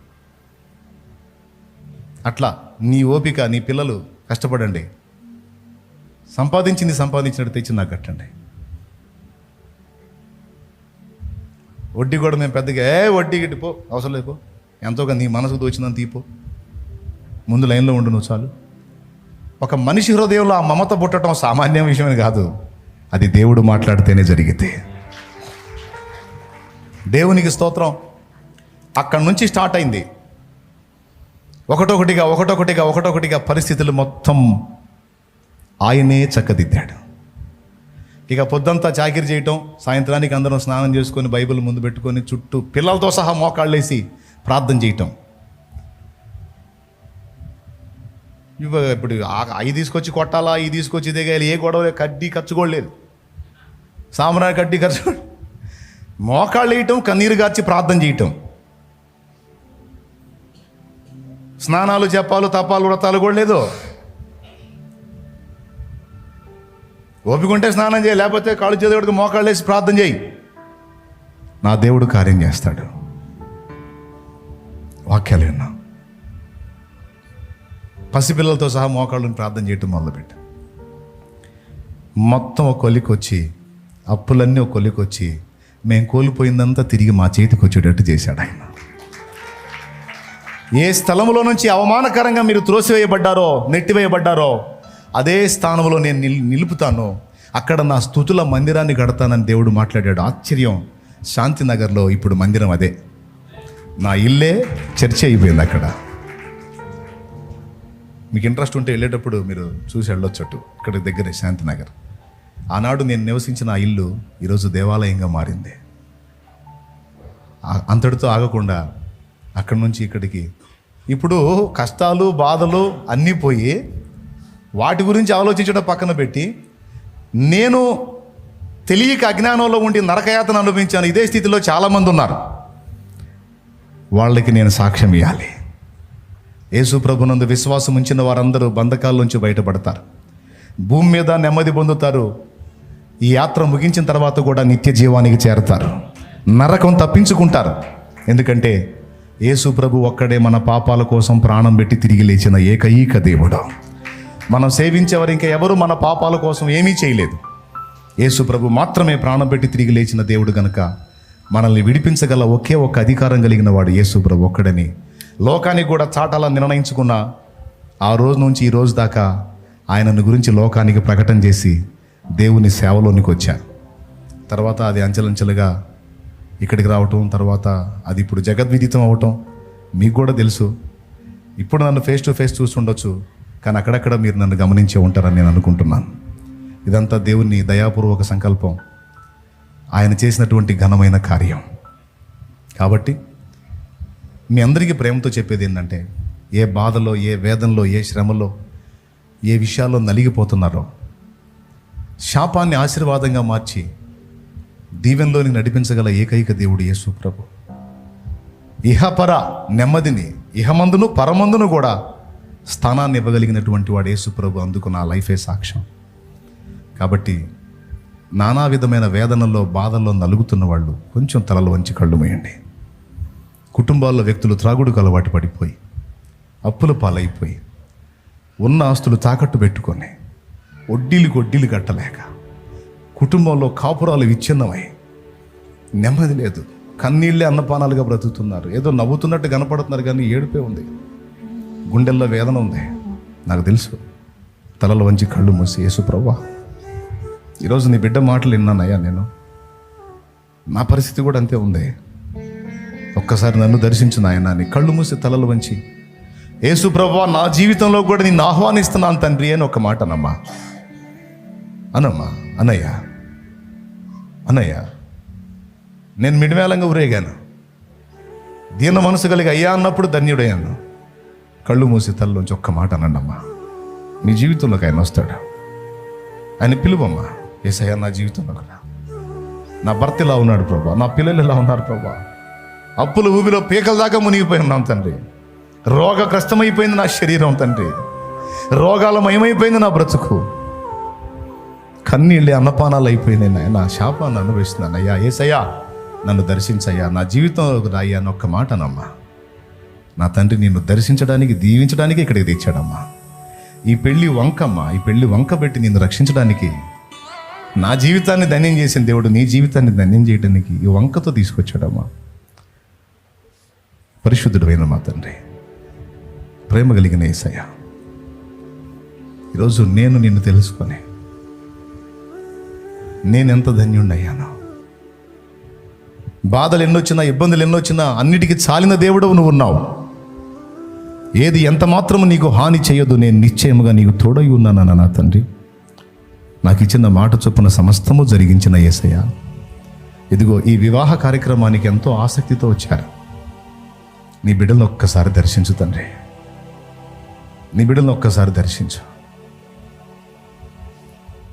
అట్లా నీ ఓపిక, నీ పిల్లలు కష్టపడండి, సంపాదించినట్టు తెచ్చి నాకు కట్టండి. వడ్డీ కూడా మేము పెద్దగా వడ్డీ గిట్టిపో అవసరం లేదు, ఎంతోగా నీ మనసుకు దోచిందని తీపో, ముందు లైన్లో ఉండు నువ్వు చాలు. ఒక మనిషి హృదయంలో ఆ మమత పుట్టడం సామాన్య విషయమే కాదు, అది దేవుడు మాట్లాడితేనే జరిగితే. దేవునికి స్తోత్రం. అక్కడి నుంచి స్టార్ట్ అయింది. ఒకటొకటిగా పరిస్థితులు మొత్తం ఆయనే చక్కదిద్దాడు. ఇక పొద్దంతా చాకిరి చేయటం, సాయంత్రానికి అందరం స్నానం చేసుకొని బైబిల్ ముందు పెట్టుకొని చుట్టూ పిల్లలతో సహా మోకాళ్ళేసి ప్రార్థన చేయటం. ఇప్పుడు అవి తీసుకొచ్చి కొట్టాలా, ఈ తీసుకొచ్చి దిగాలి, ఏ గొడవ, కడ్డీ ఖర్చుకోలేదు, సాంబ్రాణి కడ్డీ ఖర్చు, మోకాళ్ళు వేయటం, కన్నీరు గార్చి ప్రార్థన చేయటం. స్నానాలు జపాలు తపాలు వ్రతాలు కూడా లేదు. ఓపికంటే స్నానం చేయి, లేకపోతే కాళ్ళు చేతుడికి మోకాళ్ళు వేసి ప్రార్థన చేయి, నా దేవుడు కార్యం చేస్తాడు. వాక్యాలు విన్నా. పసిపిల్లలతో సహా మోకాళ్ళని ప్రార్థన చేయటం మొదలుపెట్ట. మొత్తం ఒక కొలికొచ్చి, అప్పులన్నీ ఒక కొలికొచ్చి, మేము కోల్పోయిందంతా తిరిగి మా చేతికి వచ్చేటట్టు చేశాడు ఆయన. ఏ స్థలంలో నుంచి అవమానకరంగా మీరు త్రోసివేయబడ్డారో, నెట్టివేయబడ్డారో, అదే స్థానంలో నేను నిలుపుతాను, అక్కడ నా స్తుతుల మందిరాన్ని కడతానని దేవుడు మాట్లాడాడు. ఆశ్చర్యం. శాంతినగర్లో ఇప్పుడు మందిరం అదే. నా ఇల్లే చర్చ అయిపోయింది అక్కడ. మీకు ఇంట్రెస్ట్ ఉంటే వెళ్ళేటప్పుడు మీరు చూసి వెళ్ళొచ్చట్టు. ఇక్కడ దగ్గరే శాంతినగర్. ఆనాడు నేను నివసించిన ఆ ఇల్లు ఈరోజు దేవాలయంగా మారింది. అంతటితో ఆగకుండా అక్కడి నుంచి ఇక్కడికి ఇప్పుడు కష్టాలు బాధలు అన్నీ పోయి వాటి గురించి ఆలోచించడం పక్కన పెట్టి, నేను తెలియక అజ్ఞానంలో ఉండి నరకయాతన అనుభవించాను. ఇదే స్థితిలో చాలామంది ఉన్నారు. వాళ్ళకి నేను సాక్ష్యం ఇవ్వాలి. యేసు ప్రభునందు విశ్వాసం ఉంచిన వారందరూ బంధకాల నుంచి బయటపడతారు, భూమి మీద నెమ్మది పొందుతారు. ఈ యాత్ర ముగించిన తర్వాత కూడా నిత్య జీవానికి చేరతారు, నరకం తప్పించుకుంటారు. ఎందుకంటే యేసు ప్రభు ఒక్కడే మన పాపాల కోసం ప్రాణం పెట్టి తిరిగి లేచిన ఏకైక దేవుడు. మనం సేవించేవారు ఇంకా ఎవరు మన పాపాల కోసం ఏమీ చేయలేదు. యేసు ప్రభు మాత్రమే ప్రాణం పెట్టి తిరిగి లేచిన దేవుడు గనుక మనల్ని విడిపించగల ఒకే ఒక్క అధికారం కలిగిన వాడు యేసు ప్రభు ఒక్కడని లోకానికి కూడా చాటాలని నిర్ణయించుకున్న ఆ రోజు నుంచి ఈ రోజు దాకా ఆయనను గురించి లోకానికి ప్రకటన చేసి దేవుని సేవలోనికి వచ్చా. తర్వాత అది అంచెలంచెలుగా ఇక్కడికి రావటం, తర్వాత అది ఇప్పుడు జగద్విదితం అవ్వటం మీకు కూడా తెలుసు. ఇప్పుడు నన్ను ఫేస్ టు ఫేస్ చూస్తుండొచ్చు, కానీ అక్కడక్కడ మీరు నన్ను గమనించే ఉంటారని నేను అనుకుంటున్నాను. ఇదంతా దేవుని దయాపూర్వక సంకల్పం, ఆయన చేసినటువంటి ఘనమైన కార్యం. కాబట్టి మీ అందరికీ ప్రేమతో చెప్పేది ఏంటంటే, ఏ బాధలో, ఏ వేదనలో, ఏ శ్రమలో, ఏ విషయాల్లో నలిగిపోతున్నారో శాపాన్ని ఆశీర్వాదంగా మార్చి దీవెనలోని నడిపించగల ఏకైక దేవుడు యేసు ప్రభు. ఇహపర నెమ్మదిని ఇహమందును పరమందును కూడా స్థానాన్ని ఇవ్వగలిగినటువంటి వాడు యేసు ప్రభు. అందుకు నా లైఫే సాక్ష్యం. కాబట్టి నానా విధమైన వేదనల్లో, బాధల్లో నలుగుతున్న వాళ్ళు కొంచెం తలలు వంచి కళ్ళు మూయండి. కుటుంబాల్లో వ్యక్తులు త్రాగుడుకు అలవాటు పడిపోయి, అప్పుల పాలైపోయి, ఉన్న ఆస్తులు తాకట్టు పెట్టుకొని, వడ్డీలు కట్టలేక, కుటుంబంలో కాపురాలు విచ్ఛిన్నమై, నెమ్మది లేదు, కన్నీళ్ళే అన్నపానాలుగా బ్రతుకుతున్నారు. ఏదో నవ్వుతున్నట్టు కనపడుతున్నారు కానీ ఏడుపే ఉంది, గుండెల్లో వేదన ఉంది. నాకు తెలుసు. తలలు వంచి కళ్ళు మూసి, యేసు ప్రభువా, ఈరోజు నీ బిడ్డ మాటలు విన్నానయ్యా, నేను నా పరిస్థితి కూడా అంతే ఉంది, ఒక్కసారి నన్ను దర్శించు నాయన అని కళ్ళు మూసి తలలు వంచి, యేసు ప్రభువా, నా జీవితంలో కూడా నిన్ను ఆహ్వానిస్తున్నాను తండ్రి అని ఒక మాట అనమ్మా. అన్నయ్య నేను మిడిమేళంగా ఊరేగాను, దీన మనసు కలిగి అయ్యా అన్నప్పుడు ధన్యుడయ్యాను. కళ్ళు మూసి తల్లోంచి ఒక్క మాట అనండమ్మా. మీ జీవితంలోకి ఆయన వస్తాడు. ఆయన పిలువమ్మా. యేసయ్యా, నా జీవితంలో కదా నా భర్త ఇలా ఉన్నాడు ప్రభా, నా పిల్లలు ఇలా ఉన్నారు ప్రభా, అప్పుల ఊబిలో పీకల దాకా మునిగిపోయి ఉన్నాం తండ్రి, రోగగ్రస్తమైపోయింది నా శరీరం తండ్రి, రోగాలమయమైపోయింది నా బ్రతుకు, కన్నీళ్ళే అన్నపానాలు అయిపోయినాయి నాయన, నా శాపాన్ని అనుభవిస్తున్నాను అయ్యా. యేసయ్యా, నన్ను దర్శించయ్యా, నా జీవితంలోకి రాయ్యా అని ఒక్క మాటనమ్మా. నా తండ్రి నిన్ను దర్శించడానికి, దీవించడానికి ఇక్కడికి తెచ్చాడమ్మా. ఈ పెళ్లి వంకమ్మా, ఈ పెళ్లి వంక పెట్టి నిన్ను రక్షించడానికి నా జీవితాన్ని ధన్యం చేసిన దేవుడు నీ జీవితాన్ని ధన్యం చేయడానికి ఈ వంకతో తీసుకొచ్చాడమ్మా. పరిశుద్ధుడైన మా తండ్రి, ప్రేమ కలిగిన యేసయ్య, ఈరోజు నేను నిన్ను తెలుసుకొని నేనెంత ధన్యుణ్ణయ్యాను. బాధలు ఎన్నొచ్చినా, ఇబ్బందులు ఎన్నొచ్చినా అన్నిటికీ చాలిన దేవుడవు నువ్వు ఉన్నావు. ఏది ఎంత మాత్రము నీకు హాని చేయొద్దు, నేను నిశ్చయముగా నీకు తోడై ఉన్నానన్న నా తండ్రి. నాకు ఇచ్చిన మాట చొప్పున సమస్తము జరిగించిన యేసయ్య, ఇదిగో ఈ వివాహ కార్యక్రమానికి ఎంతో ఆసక్తితో వచ్చారు. నీ బిడ్డలను ఒక్కసారి దర్శించు తండ్రి, నీ బిడ్డలను ఒక్కసారి దర్శించు.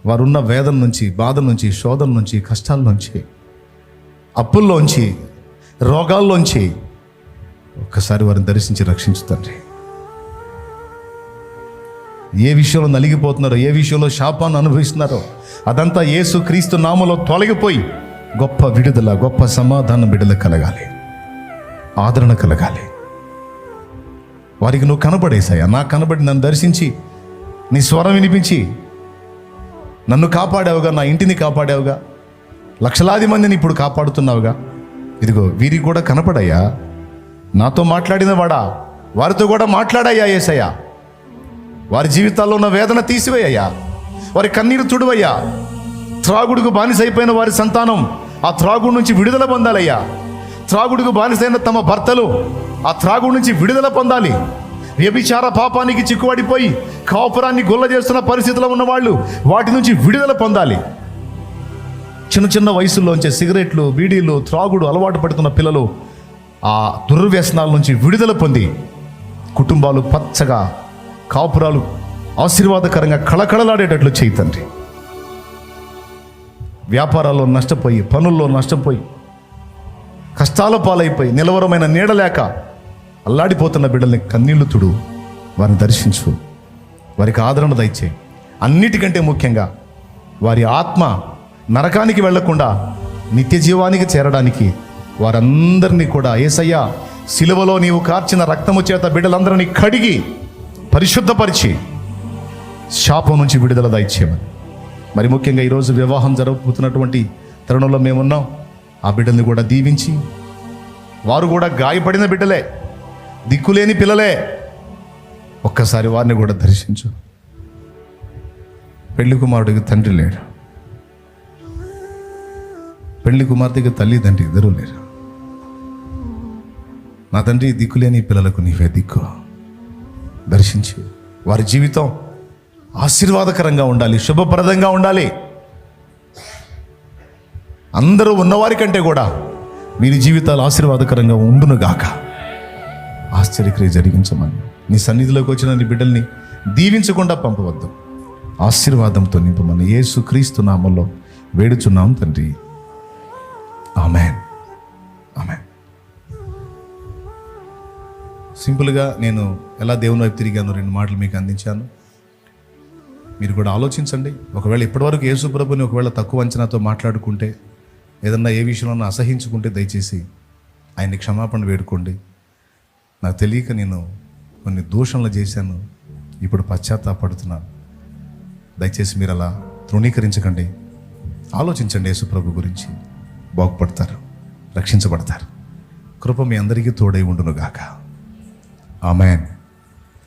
వారున్న వేదన నుంచి, బాధ నుంచి, శోధన నుంచి, కష్టాల నుంచి, అప్పుల్లోంచి, రోగాల్లోంచి ఒక్కసారి వారిని దర్శించి రక్షించు తండ్రి. ఏ విషయంలో నలిగిపోతున్నారో, ఏ విషయంలో శాపాన్ని అనుభవిస్తున్నారో అదంతా యేసు క్రీస్తు నామములో తొలగిపోయి గొప్ప విడుదల, గొప్ప సమాధానం బిడ్డలకు కలగాలి, ఆదరణ కలగాలి. వారికి నువ్వు కనబడేసాయా, నాకు కనబడి నన్ను దర్శించి నీ స్వరం వినిపించి నన్ను కాపాడావుగా, నా ఇంటిని కాపాడావుగా, లక్షలాది మందిని ఇప్పుడు కాపాడుతున్నావుగా. ఇదిగో వీరికి కూడా కనపడయ్యా, నాతో మాట్లాడిన వాడా, వారితో కూడా మాట్లాడయ్యా యేసయ్యా. వారి జీవితాల్లో ఉన్న వేదన తీసివేయ్యా, వారి కన్నీరు తుడువయ్యా. త్రాగుడుకు బానిసైపోయిన వారి సంతానం ఆ త్రాగుడు నుంచి విడుదల పొందాలయ్యా. త్రాగుడుకు బానిసైన తమ భర్తలు ఆ త్రాగుడు నుంచి విడుదల పొందాలి. వ్యభిచార పాపానికి చిక్కుబడిపోయి కాపురాన్ని గొల్ల చేస్తున్న పరిస్థితిలో ఉన్నవాళ్ళు వాటి నుంచి విడుదల పొందాలి. చిన్న చిన్న వయసుల్లోంచే సిగరెట్లు, బీడీలు, త్రాగుడు అలవాటు పడుతున్న పిల్లలు ఆ దుర్వ్యసనాల నుంచి విడుదల పొంది కుటుంబాలు పచ్చగా, కాపురాలు ఆశీర్వాదకరంగా కళకళలాడేటట్లు చేయి తండ్రి. వ్యాపారాల్లో నష్టపోయి, పనుల్లో నష్టపోయి, కష్టాల పాలైపోయి, నిలవరమైన నీడలేక అల్లాడిపోతున్న బిడ్డల్ని కన్నీళ్లు తుడు, వారిని దర్శించు, వారికి ఆదరణ దయచేయి. అన్నిటికంటే ముఖ్యంగా వారి ఆత్మ నరకానికి వెళ్లకుండా నిత్య జీవానికి చేరడానికి వారందరినీ కూడా యేసయ్యా సిలువలో నీవు కార్చిన రక్తము చేత బిడ్డలందరినీ కడిగి పరిశుద్ధపరిచి శాపం నుంచి విడుదల దయచేయమని. మరి ముఖ్యంగా ఈరోజు వివాహం జరగబోతున్నటువంటి తరుణంలో మేమున్నాం. ఆ బిడ్డల్ని కూడా దీవించి, వారు కూడా గాయపడిన బిడ్డలే, దిక్కులేని పిల్లలే, ఒక్కసారి వారిని కూడా దర్శించు. పెళ్లి కుమారుడికి తండ్రి లేడు, పెళ్లి కుమార్తెకి తల్లి తండ్రి ఇద్దరూ లేరు. నా తండ్రి, దిక్కులేని పిల్లలకు నీవే దిక్కు. దర్శించి వారి జీవితం ఆశీర్వాదకరంగా ఉండాలి, శుభప్రదంగా ఉండాలి. అందరూ ఉన్నవారి కంటే కూడా వీరి జీవితాలు ఆశీర్వాదకరంగా ఉండునుగాక. ఆశ్చర్యక్రియ జరిగించమని నీ సన్నిధిలోకి వచ్చిన నీ బిడ్డల్ని దీవించకుండా పంపవద్దు, ఆశీర్వాదంతో నింపమని యేసు క్రీస్తు నామములో వేడుచున్నాం తండ్రి. ఆమేన్, ఆమేన్. సింపుల్గా నేను ఎలా దేవుని వైపు తిరిగాను 2 మాటలు మీకు అందించాను. మీరు కూడా ఆలోచించండి. ఒకవేళ ఇప్పటివరకు యేసు ప్రభుని ఒకవేళ తక్కువ అంచనాతో మాట్లాడుకుంటే, ఏదన్నా ఏ విషయంలో అసహించుకుంటే దయచేసి ఆయన్ని క్షమాపణ వేడుకోండి. నాకు తెలియక నేను కొన్ని దూషణలు చేశాను, ఇప్పుడు పశ్చాత్తాపడుతున్నాను. దయచేసి మీరు అలా తృణీకరించకండి. ఆలోచించండి, యేసు ప్రభు గురించి. బాగుపడతారు, రక్షించబడతారు. కృప మీ అందరికీ తోడై ఉండునుగాక. ఆమేన్.